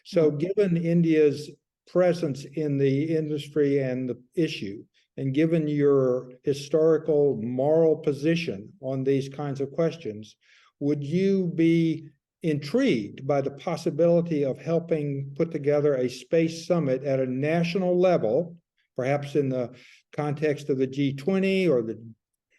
Speaker 4: So given India's presence in the industry and the issue, and given your historical moral position on these kinds of questions, would you be intrigued by the possibility of helping put together a space summit at a national level, perhaps in the context of the G20 or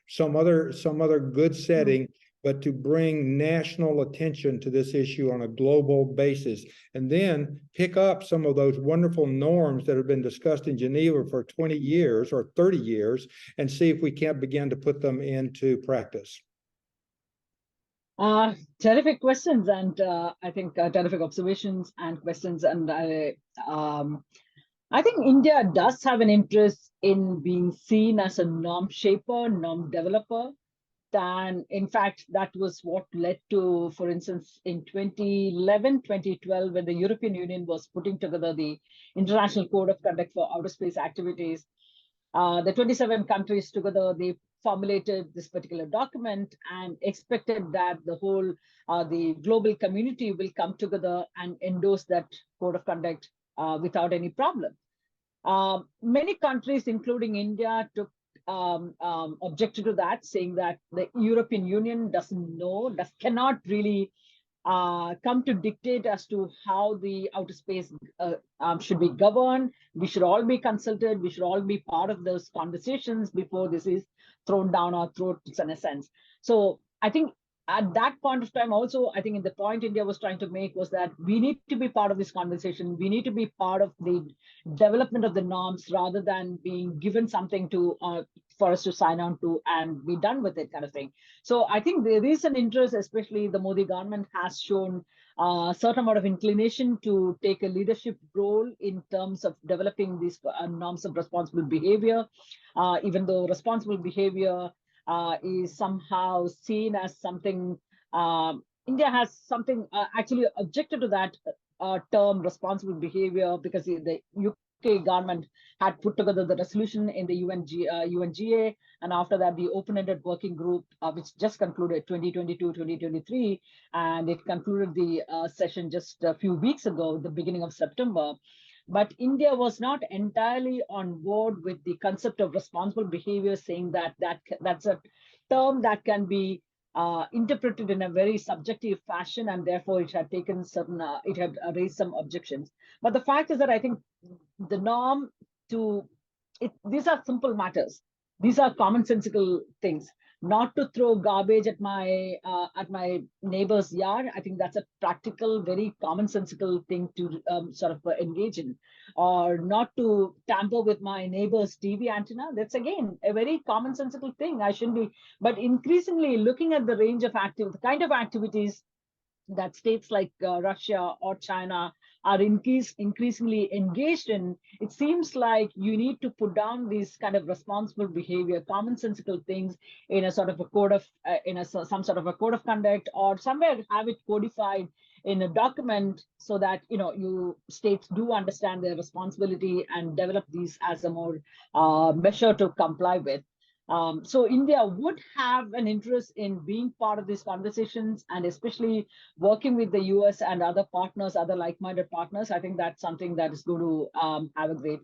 Speaker 4: some other good setting, but to bring national attention to this issue on a global basis, and then pick up some of those wonderful norms that have been discussed in Geneva for 20 years or 30 years and see if we can't begin to put them into practice?
Speaker 2: Terrific questions, and I think terrific observations and questions. And I think India does have an interest in being seen as a norm shaper, norm developer. And in fact, that was what led to, for instance, in 2011, 2012, when the European Union was putting together the International Code of Conduct for Outer Space Activities. The 27 countries together, they formulated this particular document and expected that the whole, the global community will come together and endorse that code of conduct without any problem. Many countries, including India, took objected to that, saying that the European Union cannot really come to dictate as to how the outer space should be governed. We should all be consulted. We should all be part of those conversations before this is thrown down our throats, in a sense. So I think at that point of time also, I think the point India was trying to make was that we need to be part of this conversation. We need to be part of the development of the norms rather than being given something to for us to sign on to and be done with it kind of thing. So I think there is an interest, especially the Modi government has shown a certain amount of inclination to take a leadership role in terms of developing these norms of responsible behavior, even though responsible behavior is somehow seen as something, India has something actually objected to that term responsible behavior, because the UK government had put together the resolution in the UNGA, and after that the open-ended working group, which just concluded 2022-2023, and it concluded the session just a few weeks ago, the beginning of September. But India was not entirely on board with the concept of responsible behavior, saying that that's a term that can be interpreted in a very subjective fashion, and therefore it had taken certain, it had raised some objections. But the fact is that I think the norm these are simple matters. These are commonsensical things. Not to throw garbage at my neighbor's yard. I think that's a practical, very commonsensical thing to sort of engage in. Or not to tamper with my neighbor's TV antenna. That's again a very commonsensical thing. I shouldn't be. But increasingly looking at the range of the kind of activities that states like Russia or China are increasingly engaged in, it seems like you need to put down these kind of responsible behavior, commonsensical things in a sort of a code of, some sort of a code of conduct, or somewhere have it codified in a document so that, states do understand their responsibility and develop these as a more measure to comply with. So India would have an interest in being part of these conversations, and especially working with the US and other partners, other like-minded partners. I think that's something that is going to have a great.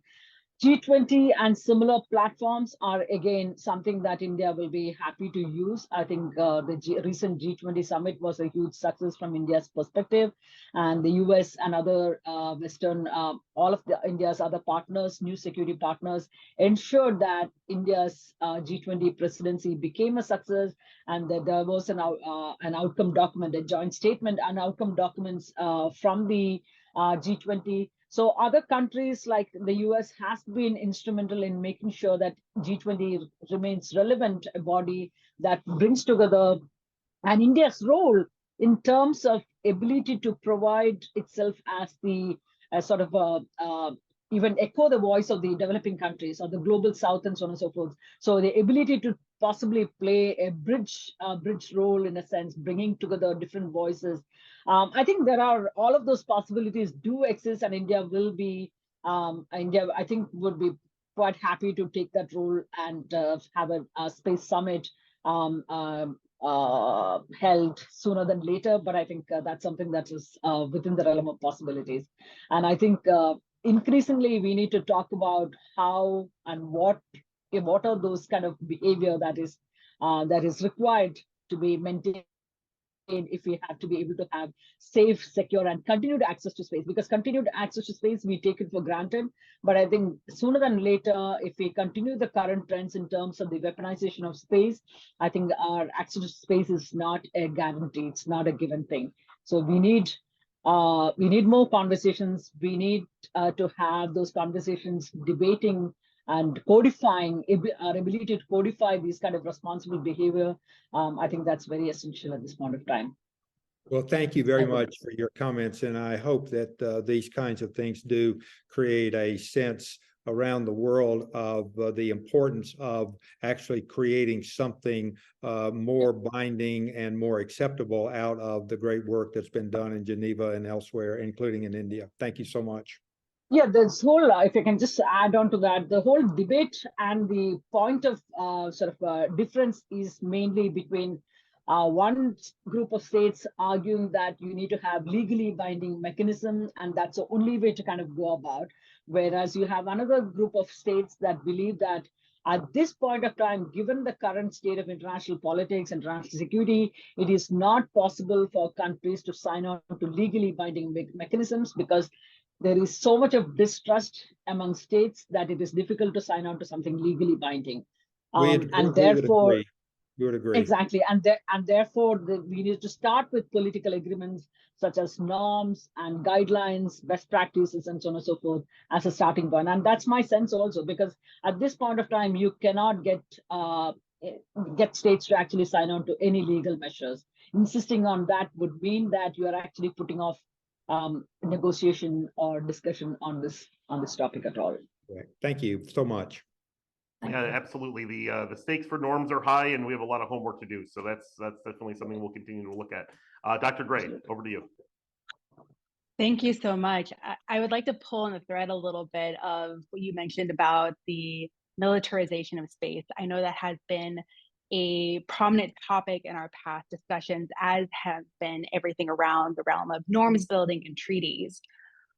Speaker 2: G20 and similar platforms are again something that India will be happy to use. I think the recent G20 summit was a huge success from India's perspective, and the US and other Western, all of India's other partners, new security partners, ensured that India's G20 presidency became a success, and that there was an outcome document, a joint statement and outcome documents from the G20. So other countries like the US has been instrumental in making sure that G20 remains relevant, a body that brings together, and India's role in terms of ability to provide itself as the sort of even echo the voice of the developing countries or the global south and so on and so forth. So the ability to possibly play a bridge role, in a sense, bringing together different voices. I think there are all of those possibilities do exist, and India will be, India, I think, would be quite happy to take that role and have a space summit held sooner than later. But I think that's something that is within the realm of possibilities. And I think increasingly we need to talk about how and what are those kind of behavior that is required to be maintained if we have to be able to have safe, secure, and continued access to space. Because continued access to space, we take it for granted. But I think sooner than later, if we continue the current trends in terms of the weaponization of space, I think our access to space is not a guarantee. It's not a given thing. So we need more conversations. We need to have those conversations debating and codifying, our ability to codify these kind of responsible behavior. I think that's very essential at this point of time.
Speaker 4: Well, thank you very much for your comments, and I hope that these kinds of things do create a sense around the world of the importance of actually creating something more binding and more acceptable out of the great work that's been done in Geneva and elsewhere, including in India. Thank you so much.
Speaker 2: Yeah, this whole, if I can just add on to that, the whole debate and the point of difference is mainly between one group of states arguing that you need to have legally binding mechanism, and that's the only way to kind of go about. Whereas you have another group of states that believe that at this point of time, given the current state of international politics and international security, it is not possible for countries to sign on to legally binding mechanisms, because there is so much of distrust among states that it is difficult to sign on to something legally binding. And therefore,
Speaker 4: You would agree.
Speaker 2: Exactly, and therefore we need to start with political agreements such as norms and guidelines, best practices, and so on and so forth as a starting point. And that's my sense also, because at this point of time, you cannot get states to actually sign on to any legal measures. Insisting on that would mean that you are actually putting off negotiation or discussion on this topic at all.
Speaker 4: Right. Thank you so much.
Speaker 3: Yeah, absolutely. The stakes for norms are high, and we have a lot of homework to do. So that's definitely something we'll continue to look at. Dr. Gray, over to you.
Speaker 5: Thank you so much. I would like to pull on the thread a little bit of what you mentioned about the militarization of space. I know that has been a prominent topic in our past discussions, as has been everything around the realm of norms building and treaties.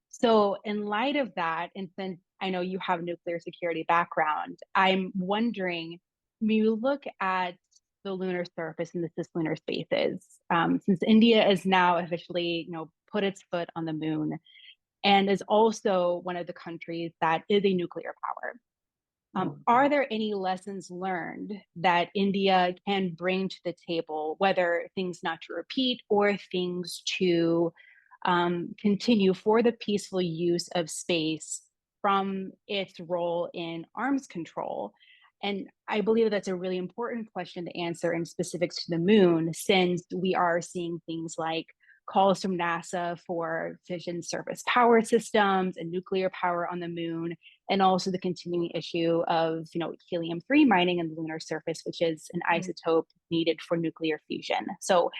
Speaker 5: So in light of that, and since I know you have a nuclear security background, I'm wondering, when you look at the lunar surface and the cislunar spaces, since India is now officially, put its foot on the moon, and is also one of the countries that is a nuclear power, are there any lessons learned that India can bring to the table, whether things not to repeat or things to continue for the peaceful use of space from its role in arms control? And I believe that's a really important question to answer in specifics to the moon, since we are seeing things like calls from NASA for fission surface power systems and nuclear power on the moon, and also the continuing issue of helium-3 mining on the lunar surface, which is an isotope needed for nuclear fusion. So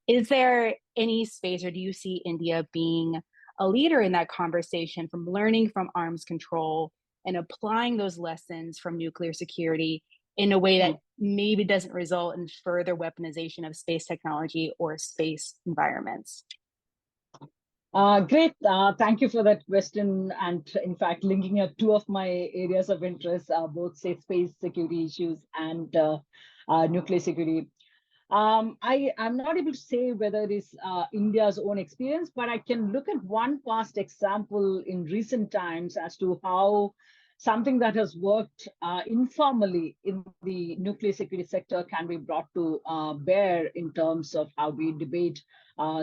Speaker 5: is there any space, or do you see India being a leader in that conversation, from learning from arms control and applying those lessons from nuclear security in a way that maybe doesn't result in further weaponization of space technology or space environments?
Speaker 2: Great. Thank you for that question. And in fact, linking up two of my areas of interest, both say space security issues and nuclear security. I'm not able to say whether it is India's own experience, but I can look at one past example in recent times as to how something that has worked informally in the nuclear security sector can be brought to bear in terms of how we debate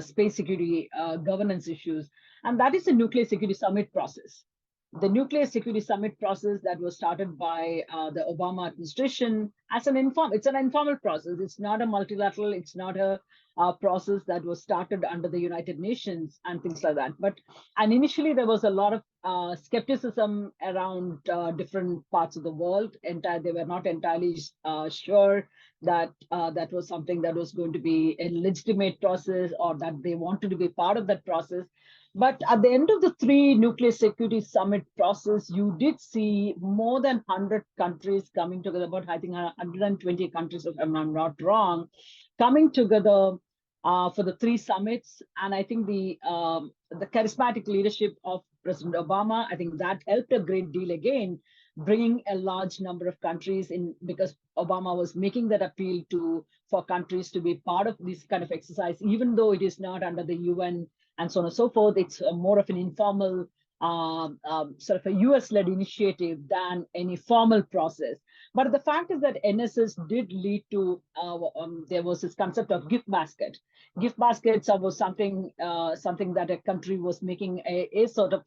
Speaker 2: space security governance issues. And that is the nuclear security summit process. The nuclear security summit process that was started by the Obama administration as it's an informal process. It's not a multilateral, it's not a process that was started under the United Nations and things like that. And initially there was a lot of skepticism around different parts of the world. They were not entirely sure that that was something that was going to be a legitimate process, or that they wanted to be part of that process. But at the end of the 3 nuclear security summit process, you did see more than 100 countries coming together, about I think 120 countries, if I'm not wrong, coming together for the 3 summits. And I think the charismatic leadership of President Obama, I think that helped a great deal, again, bringing a large number of countries in, because Obama was making that appeal for countries to be part of this kind of exercise, even though it is not under the UN and so on and so forth. It's more of an informal sort of a US-led initiative than any formal process. But the fact is that NSS did lead to, there was this concept of gift basket. Gift baskets was something that a country was making a sort of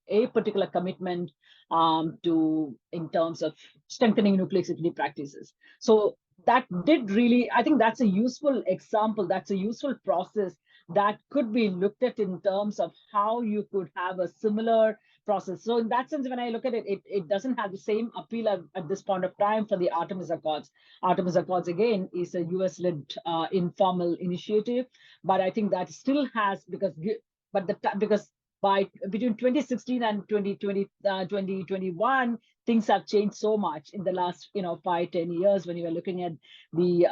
Speaker 2: a particular commitment to, in terms of strengthening nuclear security practices. So that did really, I think that's a useful example, that's a useful process that could be looked at in terms of how you could have a similar process. So in that sense, when I look at it, it doesn't have the same appeal at this point of time for the Artemis Accords. Artemis Accords, again, is a US-led informal initiative, but I think that still has, because between 2016 and 2021, things have changed so much in the last 5-10 years. When you are looking at the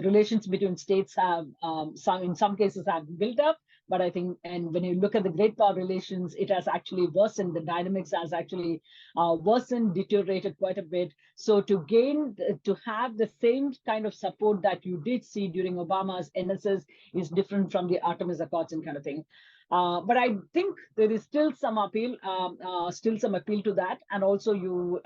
Speaker 2: relations between states have in some cases have built up, but I think, and when you look at the great power relations, it has actually worsened. The dynamics has actually worsened, deteriorated quite a bit. So to have the same kind of support that you did see during Obama's NSS is different from the Artemis Accords and kind of thing. But I think there is still some appeal to that, and also you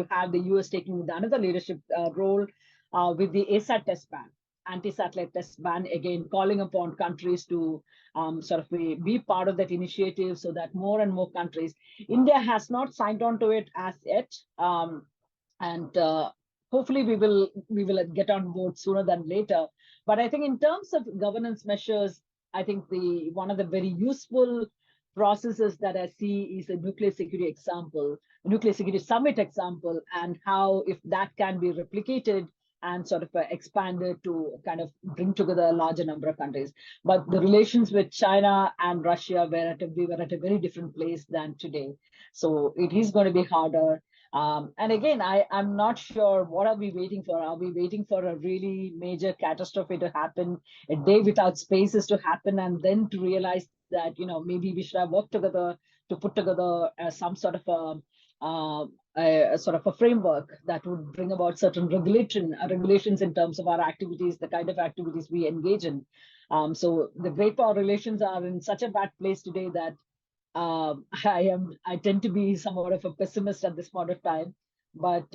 Speaker 2: have the US taking another leadership role with the ASAT test ban, anti-satellite test ban, again, calling upon countries to sort of be part of that initiative so that more and more countries. India has not signed on to it as yet. And hopefully we will get on board sooner than later. But I think in terms of governance measures, I think one of the very useful processes that I see is a nuclear security example, nuclear security summit example, and how if that can be replicated and sort of expanded to kind of bring together a larger number of countries. But the relations with China and Russia we were at a very different place than today. So it is going to be harder. And again, I'm not sure what are we waiting for? Are we waiting for a really major catastrophe to happen, a day without spaces to happen, and then to realize that, maybe we should have worked together to put together some sort of a sort of a framework that would bring about certain regulations in terms of our activities, the kind of activities we engage in. So the great power relations are in such a bad place today that I tend to be somewhat of a pessimist at this point of time, but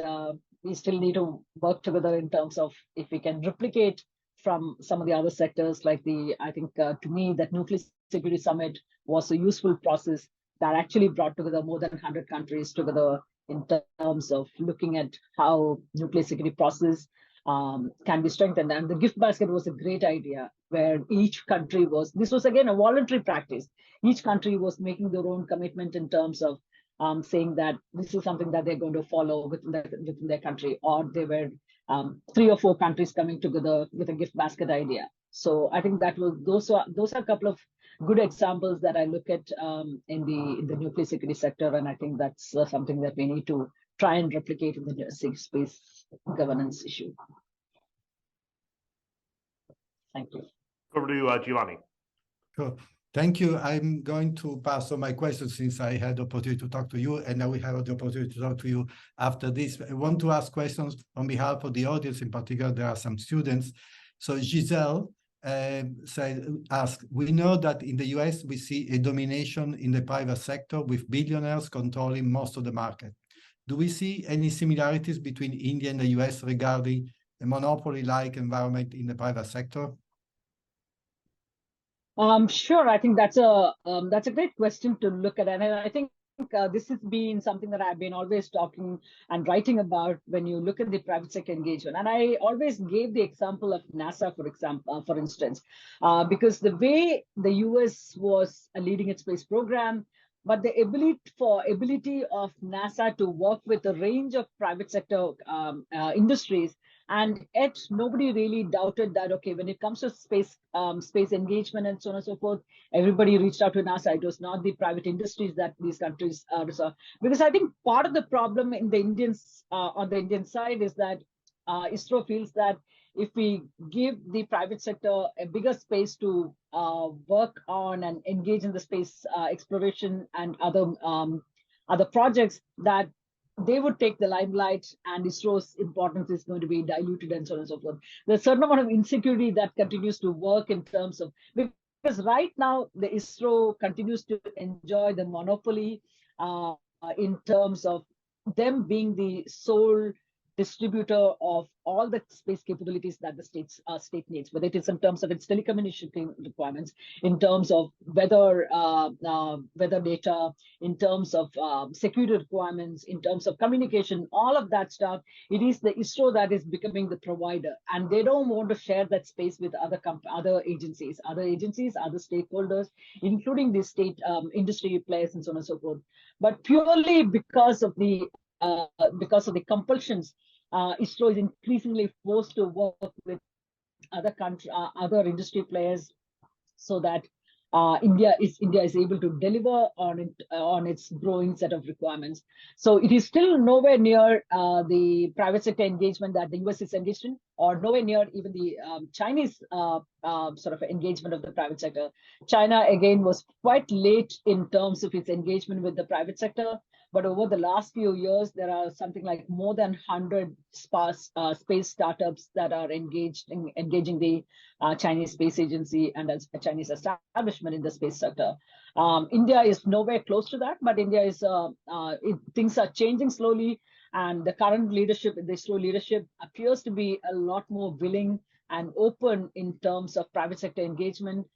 Speaker 2: we still need to work together in terms of if we can replicate from some of the other sectors, like I think to me that nuclear security summit was a useful process that actually brought together more than 100 countries together in terms of looking at how nuclear security process can be strengthened. And the gift basket was a great idea where each country this was again a voluntary practice. Each country was making their own commitment in terms of saying that this is something that they're going to follow within their country, or they were 3 or 4 countries coming together with a gift basket idea. So I think those are a couple of good examples that I look at in the nuclear security sector, and I think that's something that we need to try and replicate in the space governance issue. Thank you.
Speaker 3: Over to Giovanni.
Speaker 1: Cool. Thank you. I'm going to pass on my questions since I had the opportunity to talk to you, and now we have the opportunity to talk to you after this. I want to ask questions on behalf of the audience. In particular, there are some students. So Giselle asked, we know that in the US, we see a domination in the private sector with billionaires controlling most of the market. Do we see any similarities between India and the US regarding a monopoly-like environment in the private sector?
Speaker 2: Sure. I think that's a great question to look at, and I think this has been something that I've been always talking and writing about when you look at the private sector engagement. And I always gave the example of NASA, for instance, because the way the US was leading its space program, but the ability of NASA to work with a range of private sector industries. And yet nobody really doubted that, okay, when it comes to space engagement and so on and so forth, everybody reached out to NASA. It was not the private industries that these countries resolved. Because I think part of the problem in the on the Indian side is that ISRO feels that if we give the private sector a bigger space to work on and engage in the space exploration and other projects, that they would take the limelight and ISRO's importance is going to be diluted and so on and so forth. There's a certain amount of insecurity that continues to work in terms of, because right now the ISRO continues to enjoy the monopoly in terms of them being the sole distributor of all the space capabilities that the state needs, whether it is in terms of its telecommunication requirements, in terms of weather data, in terms of security requirements, in terms of communication, all of that stuff. It is the ISRO that is becoming the provider, and they don't want to share that space with other agencies, other stakeholders, including the state industry players and so on and so forth. But purely because of the compulsions, ISRO is increasingly forced to work with other industry players, so that India is able to deliver on its growing set of requirements. So it is still nowhere near the private sector engagement that the US is engaged in, or nowhere near even the Chinese sort of engagement of the private sector. China, again, was quite late in terms of its engagement with the private sector. But over the last few years, there are something like more than 100 space startups that are engaging the Chinese Space Agency and a Chinese establishment in the space sector. India is nowhere close to that, but India is things are changing slowly. And the current leadership, the ISRO leadership, appears to be a lot more willing and open in terms of private sector engagement.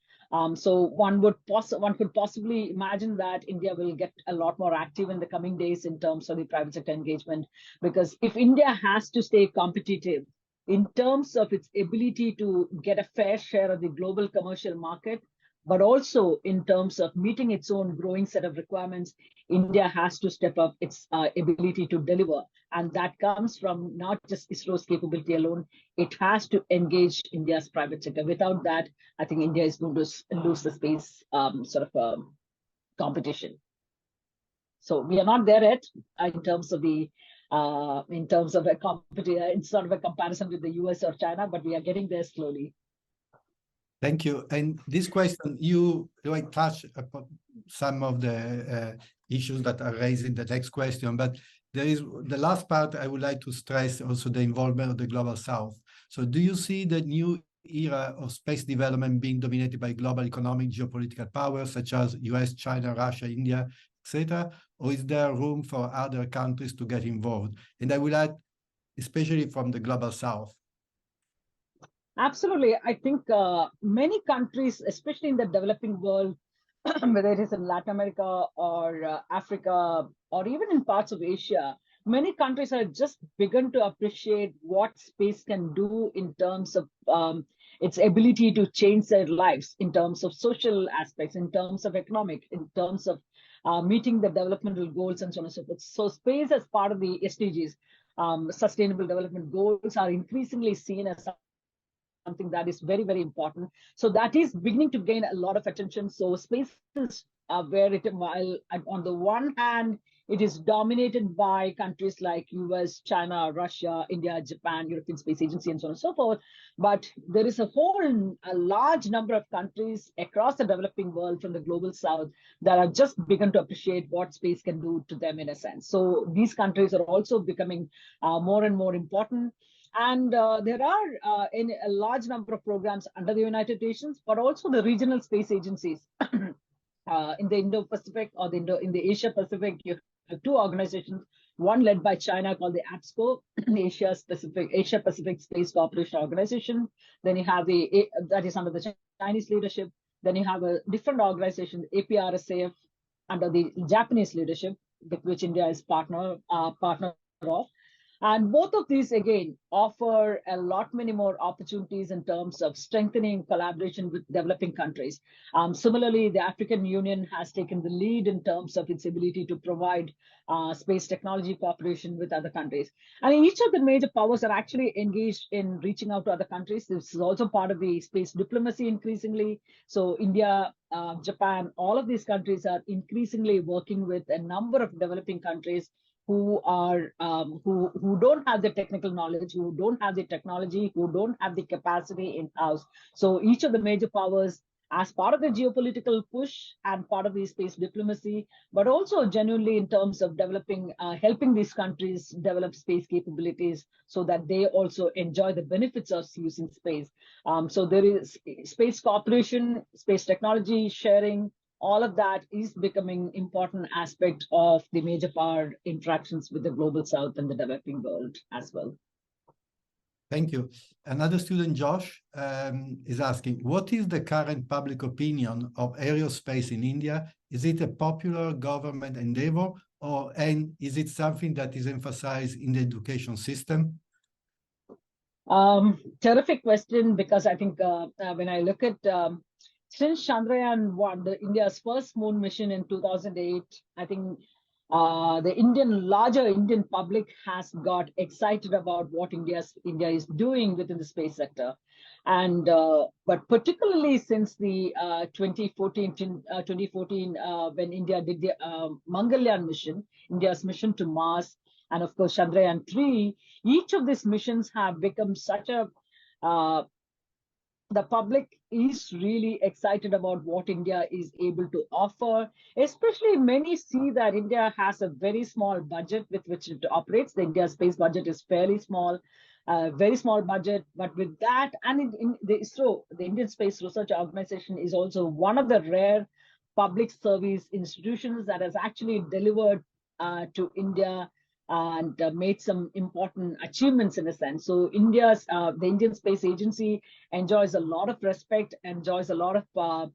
Speaker 2: So one could possibly imagine that India will get a lot more active in the coming days in terms of the private sector engagement, because if India has to stay competitive in terms of its ability to get a fair share of the global commercial market, but also in terms of meeting its own growing set of requirements, India has to step up its ability to deliver. And that comes from not just ISRO's capability alone, it has to engage India's private sector. Without that, I think India is going to lose the space competition. So we are not there yet in terms of a competition. It's sort of a comparison with the US or China, but we are getting there slowly.
Speaker 1: Thank you. And this question, you touch upon some of the issues that are raised in the next question, but there is the last part I would like to stress also the involvement of the Global South. So do you see the new era of space development being dominated by global economic geopolitical powers such as US, China, Russia, India, etc., or is there room for other countries to get involved? And I would add, especially from the Global South.
Speaker 2: Absolutely. I think many countries, especially in the developing world, whether it is in Latin America or Africa, or even in parts of Asia, many countries have just begun to appreciate what space can do in terms of its ability to change their lives, in terms of social aspects, in terms of economic, in terms of meeting the developmental goals and so on and so forth. So space as part of the SDGs, Sustainable Development Goals, are increasingly seen as something that is very, very important. So that is beginning to gain a lot of attention. So space is where it, while on the one hand, it is dominated by countries like US, China, Russia, India, Japan, European Space Agency, and so on and so forth. But there is a large number of countries across the developing world from the Global South that have just begun to appreciate what space can do to them in a sense. So these countries are also becoming more and more important. And there are a large number of programs under the United Nations, but also the regional space agencies. In the Indo-Pacific or in the Asia-Pacific, you have two organizations, one led by China called the APSCO, Asia-Pacific Space Cooperation Organization. Then you have that is under the Chinese leadership. Then you have a different organization, APRSAF, under the Japanese leadership, with which India is partner of. And both of these, again, offer a lot many more opportunities in terms of strengthening collaboration with developing countries. Similarly, the African Union has taken the lead in terms of its ability to provide space technology cooperation with other countries. And each of the major powers are actually engaged in reaching out to other countries. This is also part of the space diplomacy increasingly. So India, Japan, all of these countries are increasingly working with a number of developing countries who don't have the technical knowledge, who don't have the technology, who don't have the capacity in-house. So each of the major powers, as part of the geopolitical push and part of the space diplomacy, but also genuinely in terms of developing, helping these countries develop space capabilities so that they also enjoy the benefits of using space. So there is space cooperation, space technology sharing, all of that is becoming important aspect of the major power interactions with the Global South and the developing world as well.
Speaker 1: Thank you. Another student, Josh, is asking, what is the current public opinion of aerospace in India? Is it a popular government endeavor, and is it something that is emphasized in the education system?
Speaker 2: Terrific question, because I think when I look at since Chandrayaan-1, India's first moon mission in 2008, I think the larger Indian public has got excited about what India is doing within the space sector. And but particularly since the 2014 when India did the Mangalyaan mission, India's mission to Mars, and of course Chandrayaan-3, each of these missions have become such a the public is really excited about what India is able to offer. Especially many see that India has a very small budget with which it operates. The India space budget is fairly small, very small budget. But with that, and in the ISRO, the Indian Space Research Organization, is also one of the rare public service institutions that has actually delivered to India and made some important achievements in a sense. So the Indian Space Agency enjoys a lot of respect, enjoys a lot of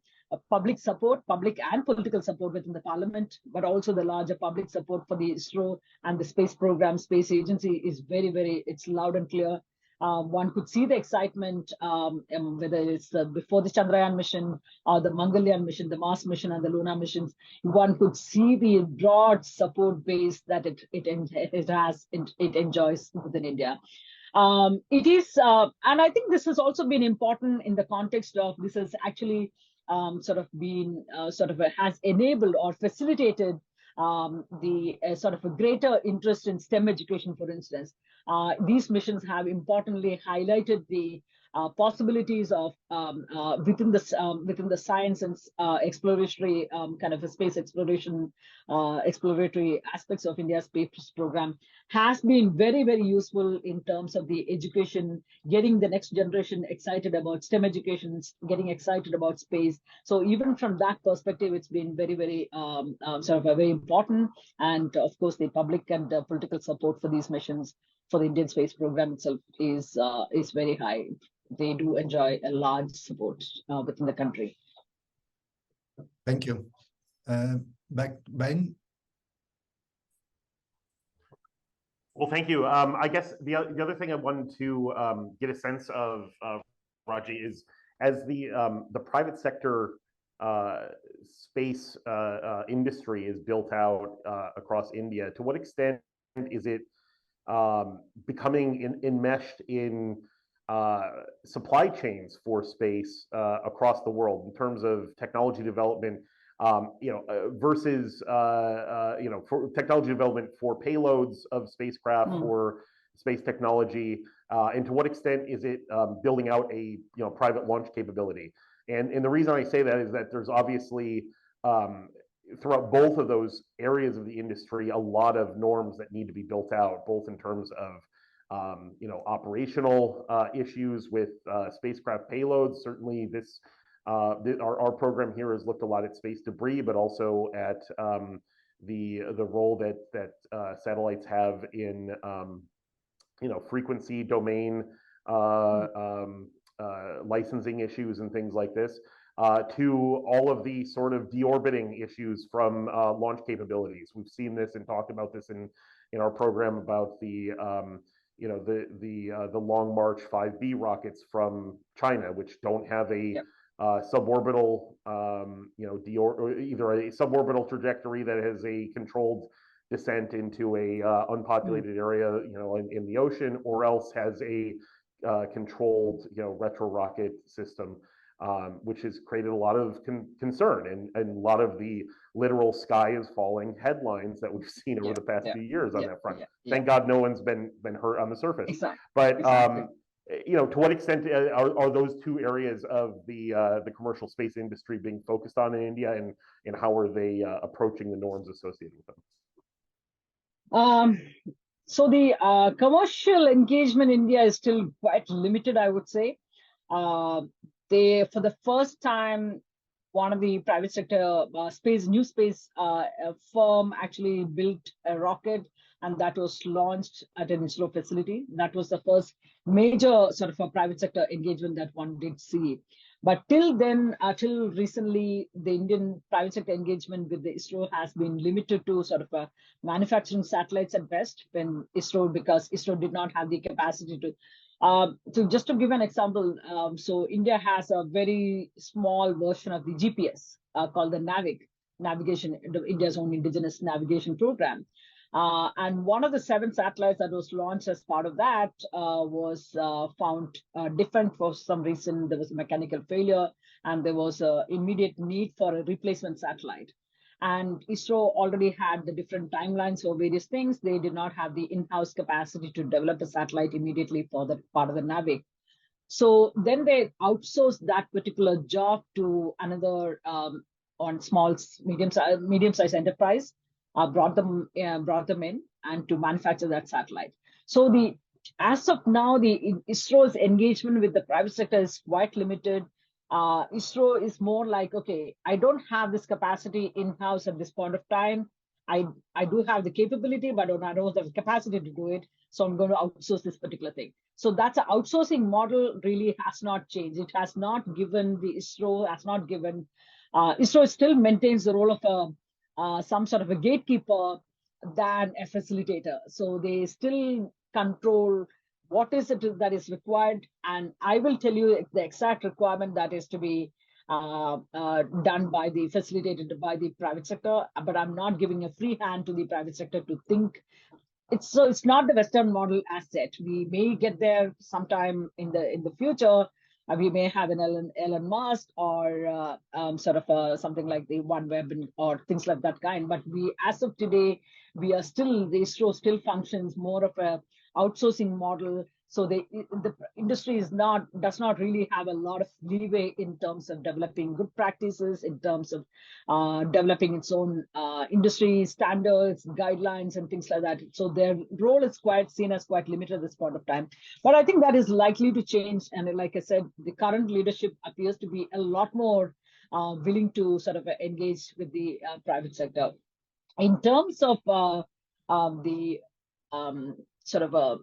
Speaker 2: public support, public and political support within the parliament, but also the larger public support for the ISRO and the space program. Space Agency is it's loud and clear. One could see the excitement, whether it's before the Chandrayaan mission or the Mangalyaan mission, the Mars mission and the Luna missions. One could see the broad support base that it enjoys within India. It is, and I think this has also been important in the context of this has actually has enabled or facilitated the sort of a greater interest in STEM education, for instance. These missions have importantly highlighted the possibilities of within the science and exploratory kind of a space exploration, exploratory aspects of India's space program has been very, very useful in terms of the education, getting the next generation excited about STEM education, getting excited about space. So even from that perspective, it's been very, very very important. And of course, the public and political support for these missions for the Indian space program itself is very high. They do enjoy a large support within the country.
Speaker 1: Thank you. Back, Ben.
Speaker 3: Well, thank you. I guess the other thing I wanted to get a sense of, Raji, is as the private sector space industry is built out across India, to what extent is it becoming enmeshed in supply chains for space across the world in terms of technology development, versus for technology development for payloads of spacecraft or space technology, and to what extent is it building out a private launch capability? And the reason I say that is that there's obviously throughout both of those areas of the industry a lot of norms that need to be built out, both in terms of operational issues with spacecraft payloads. Certainly, our program here has looked a lot at space debris, but also at the role that satellites have in frequency domain licensing issues and things like this, to all of the sort of deorbiting issues from launch capabilities. We've seen this and talked about this in our program about the Long March 5B rockets from China, which don't have a suborbital, either a suborbital trajectory that has a controlled descent into a unpopulated area, in the ocean, or else has a controlled, retro rocket system, which has created a lot of concern and a lot of the literal sky is falling headlines that we've seen over the past few years on that front. Thank God no one's been hurt on the surface.
Speaker 2: Exactly.
Speaker 3: But to what extent are those two areas of the commercial space industry being focused on in India, and how are they approaching the norms associated with them?
Speaker 2: So the commercial engagement in India is still quite limited, I would say. For the first time, one of the private sector new space firm actually built a rocket, and that was launched at an ISRO facility. That was the first major sort of a private sector engagement that one did see. But till then, till recently, the Indian private sector engagement with the ISRO has been limited to sort of manufacturing satellites at best, because ISRO did not have the capacity to. So just to give an example, so India has a very small version of the GPS called the navigation, India's own indigenous navigation program. And one of the 7 satellites that was launched as part of that was found different for some reason. There was a mechanical failure, and there was an immediate need for a replacement satellite. And ISRO already had the different timelines for various things. They did not have the in-house capacity to develop a satellite immediately for that part of the NAVIC. So then they outsourced that particular job to another on small, medium-sized enterprise, brought them in and to manufacture that satellite. So as of now, the ISRO's engagement with the private sector is quite limited. ISRO is more like, okay, I don't have this capacity in-house at this point of time. I do have the capability, but I don't have the capacity to do it. So I'm going to outsource this particular thing. So that's an outsourcing model really has not changed. It has not given the ISRO, has not given, ISRO still maintains the role of some sort of a gatekeeper than a facilitator. So they still control what is it that is required. And I will tell you the exact requirement that is to be done by the facilitated by the private sector, but I'm not giving a free hand to the private sector to think. It's not the Western model as set. We may get there sometime in the future. We may have an Elon Musk or sort of something like the OneWeb or things like that kind. But we, as of today, we are still, the ISRO still functions more of a outsourcing model. So the industry does not really have a lot of leeway in terms of developing good practices, in terms of developing its own industry standards, guidelines, and things like that. So their role is seen as quite limited at this point of time. But I think that is likely to change. And like I said, the current leadership appears to be a lot more willing to sort of engage with the private sector. In terms of the sort of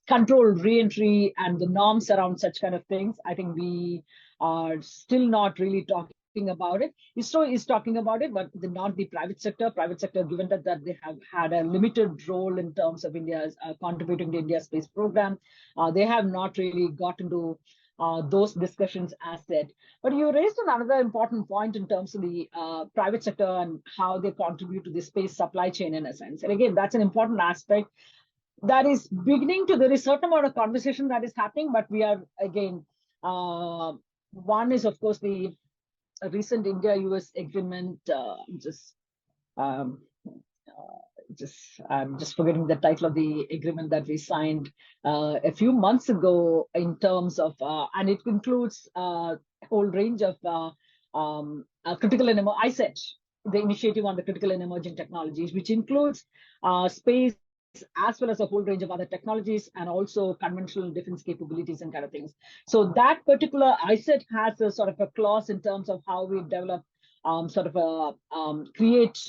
Speaker 2: controlled re-entry and the norms around such kind of things, I think we are still not really talking about it. ISRO is talking about it, but not the private sector. Private sector, given that they have had a limited role in terms of India's contributing to India's space program, they have not really got into those discussions as said. But you raised another important point in terms of the private sector and how they contribute to the space supply chain in a sense. And again, that's an important aspect that is beginning to, there is a certain amount of conversation that is happening, but we are, again, one is, of course, the recent India-US agreement, I'm just forgetting the title of the agreement that we signed a few months ago in terms of, and it includes a whole range of critical and ISET, the initiative on the critical and emerging technologies, which includes space, as well as a whole range of other technologies and also conventional defense capabilities and kind of things. So that particular ISET has a sort of a clause in terms of how we develop create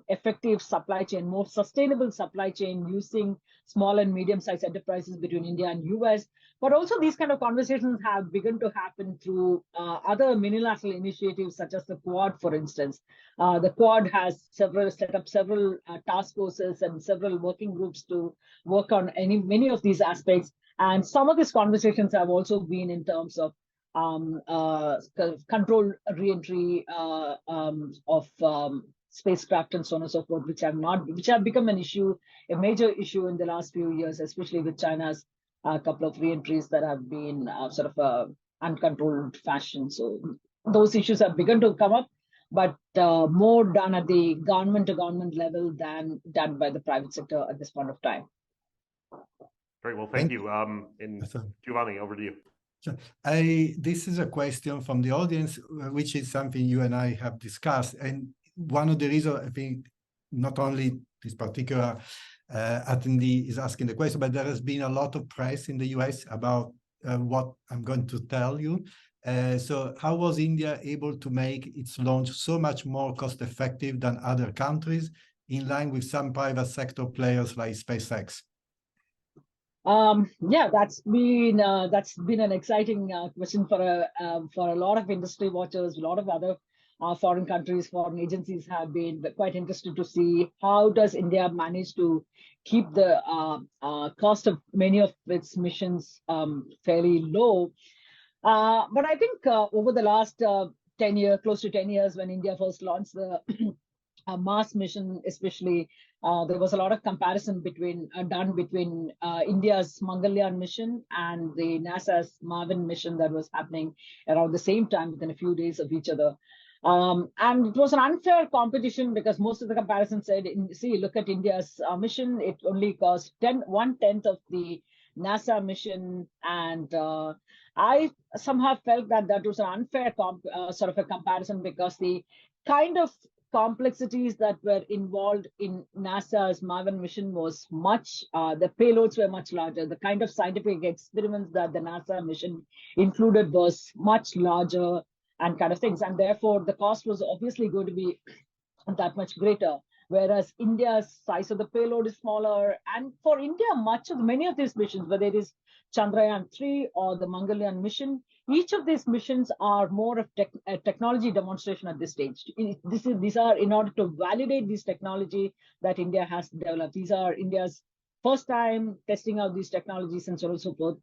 Speaker 2: effective supply chain, more sustainable supply chain using small and medium-sized enterprises between India and US. But also these kind of conversations have begun to happen through other minilateral initiatives such as the Quad, for instance. The Quad has set up several task forces and several working groups to work on many of these aspects. And some of these conversations have also been in terms of controlled re-entry of spacecraft and so on and so forth, which have become an issue, a major issue in the last few years, especially with China's couple of re-entries that have been sort of uncontrolled fashion. So those issues have begun to come up, but more done at the government-to-government level than done by the private sector at this point of time.
Speaker 3: Great. Well, thank you. And Giovanni, over to you.
Speaker 1: Sure. This is a question from the audience, which is something you and I have discussed. And one of the reasons, I think, not only this particular attendee is asking the question, but there has been a lot of press in the US about what I'm going to tell you. So how was India able to make its launch so much more cost-effective than other countries, in line with some private sector players like SpaceX?
Speaker 2: Yeah, that's been an exciting question for a lot of industry watchers. A lot of other foreign countries, foreign agencies have been quite interested to see how does India manage to keep the cost of many of its missions fairly low. But I think over the last 10 years, close to 10 years, when India first launched the Mars mission, especially, there was a lot of comparison done between India's Mangalyaan mission and the NASA's Marvin mission that was happening around the same time, within a few days of each other. And it was an unfair competition because most of the comparisons said, see, look at India's mission, it only cost 1/10 of the NASA mission. And I somehow felt that was an unfair sort of a comparison, because the kind of complexities that were involved in NASA's Marvin mission was the payloads were much larger. The kind of scientific experiments that the NASA mission included was much larger and kind of things. And therefore, the cost was obviously going to be that much greater. whereas India's size of the payload is smaller. And for India, many of these missions, whether it is Chandrayaan-3 or the Mangalyaan mission, each of these missions are more of technology demonstration at this stage. These are in order to validate this technology that India has developed. These are India's first time testing out these technologies and so on and so forth.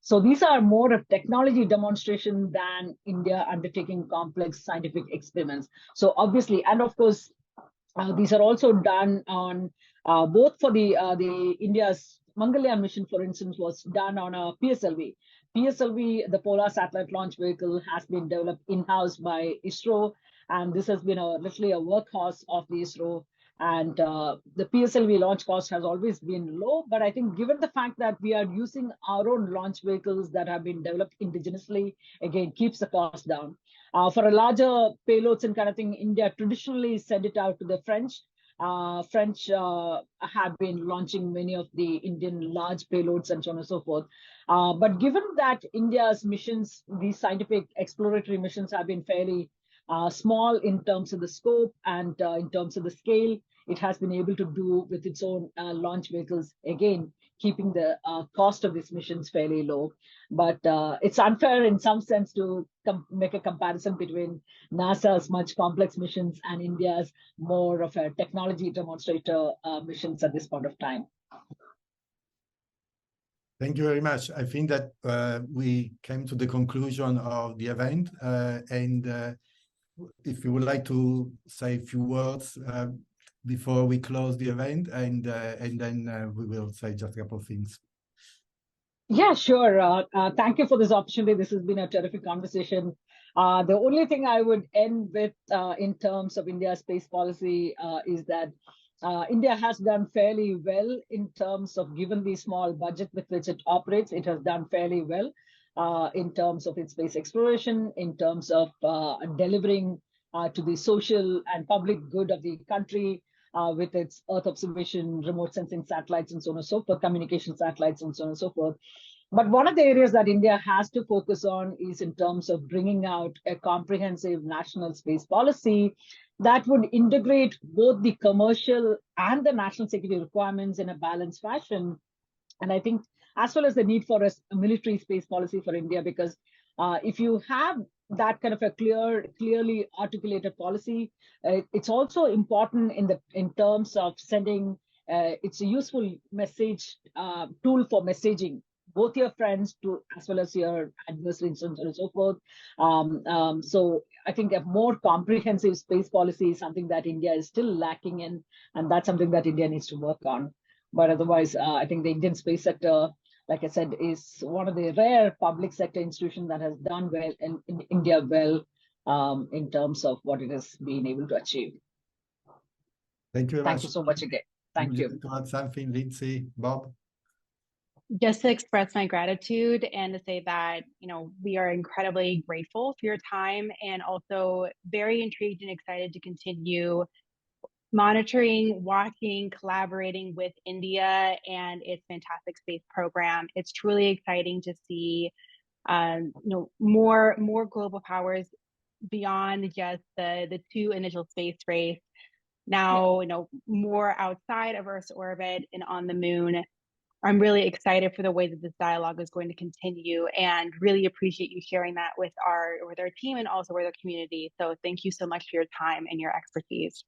Speaker 2: So these are more of technology demonstration than India undertaking complex scientific experiments. So obviously, and of course, these are also done on both for the India's Mangalyaan mission, for instance, was done on a PSLV. PSLV, the Polar Satellite Launch Vehicle, has been developed in-house by ISRO, and this has been literally a workhorse of the ISRO. And the PSLV launch cost has always been low, but I think given the fact that we are using our own launch vehicles that have been developed indigenously, again, keeps the cost down. For a larger payloads and kind of thing, India traditionally sent it out to the French. French have been launching many of the Indian large payloads and so on and so forth. But given that India's missions, these scientific exploratory missions have been fairly small in terms of the scope and in terms of the scale, it has been able to do with its own launch vehicles, again, keeping the cost of these missions fairly low. But it's unfair in some sense to make a comparison between NASA's much complex missions and India's more of a technology demonstrator missions at this point of time.
Speaker 1: Thank you very much. I think that we came to the conclusion of the event, and if you would like to say a few words before we close the event, and then we will say just a couple of things.
Speaker 2: Yeah, sure. Thank you for this opportunity. This has been a terrific conversation. The only thing I would end with in terms of India's space policy is that India has done fairly well in terms of, given the small budget with which it operates, it has done fairly well in terms of its space exploration, in terms of delivering to the social and public good of the country with its Earth observation, remote sensing satellites, and so on and so forth, communication satellites, and so on and so forth. But one of the areas that India has to focus on is in terms of bringing out a comprehensive national space policy that would integrate both the commercial and the national security requirements in a balanced fashion. And I think as well as the need for a military space policy for India, because if you have that kind of a clearly articulated policy, it's also important in terms of sending, it's a useful message tool for messaging both your friends to as well as your adversaries and so forth. So I think a more comprehensive space policy is something that India is still lacking in, and that's something that India needs to work on. But otherwise, I think the Indian space sector, like I said, is one of the rare public sector institutions that has done well in India well in terms of what it has been able to achieve.
Speaker 1: Thank you very much.
Speaker 2: Thank you so much again. Thank you.
Speaker 1: To add something, Lindsay, Bob?
Speaker 5: Just to express my gratitude and to say that, we are incredibly grateful for your time and also very intrigued and excited to continue monitoring, watching, collaborating with India and its fantastic space program. It's truly exciting to see, more global powers beyond just the two initial space race. Now, more outside of Earth's orbit and on the moon. I'm really excited for the way that this dialogue is going to continue, and really appreciate you sharing that with our team and also with our community. So thank you so much for your time and your expertise.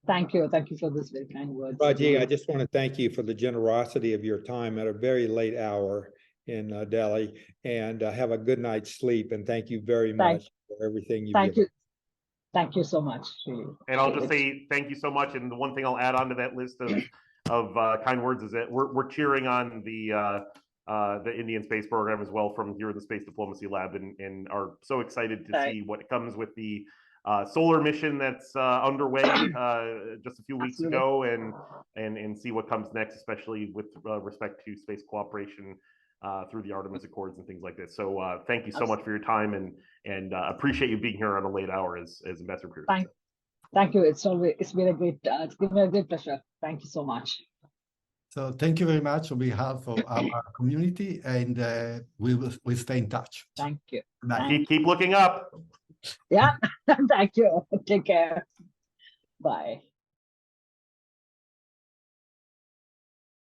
Speaker 2: Thank you. Thank you for this very kind words.
Speaker 4: Raji, I just want to thank you for the generosity of your time at a very late hour in Delhi, and have a good night's sleep. And thank you very much for everything you've given.
Speaker 2: Thank you so much. Really.
Speaker 3: And I'll just say thank you so much. And the one thing I'll add on to that list of kind words is that we're cheering on the Indian space program as well from here in the Space Diplomacy Lab, and are so excited to see what comes with the solar mission that's underway just a few weeks ago, and see what comes next, especially with respect to space cooperation through the Artemis Accords and things like this. So thank you so much for your time, and appreciate you being here on a late hour, as Ambassador Pierce said.
Speaker 2: Thank you. It's been a great, it's given me a great pleasure. Thank you so much.
Speaker 1: So thank you very much on behalf of our community, and we'll stay in touch.
Speaker 2: Thank you.
Speaker 3: Keep looking up.
Speaker 2: Yeah. Thank you. Take care. Bye.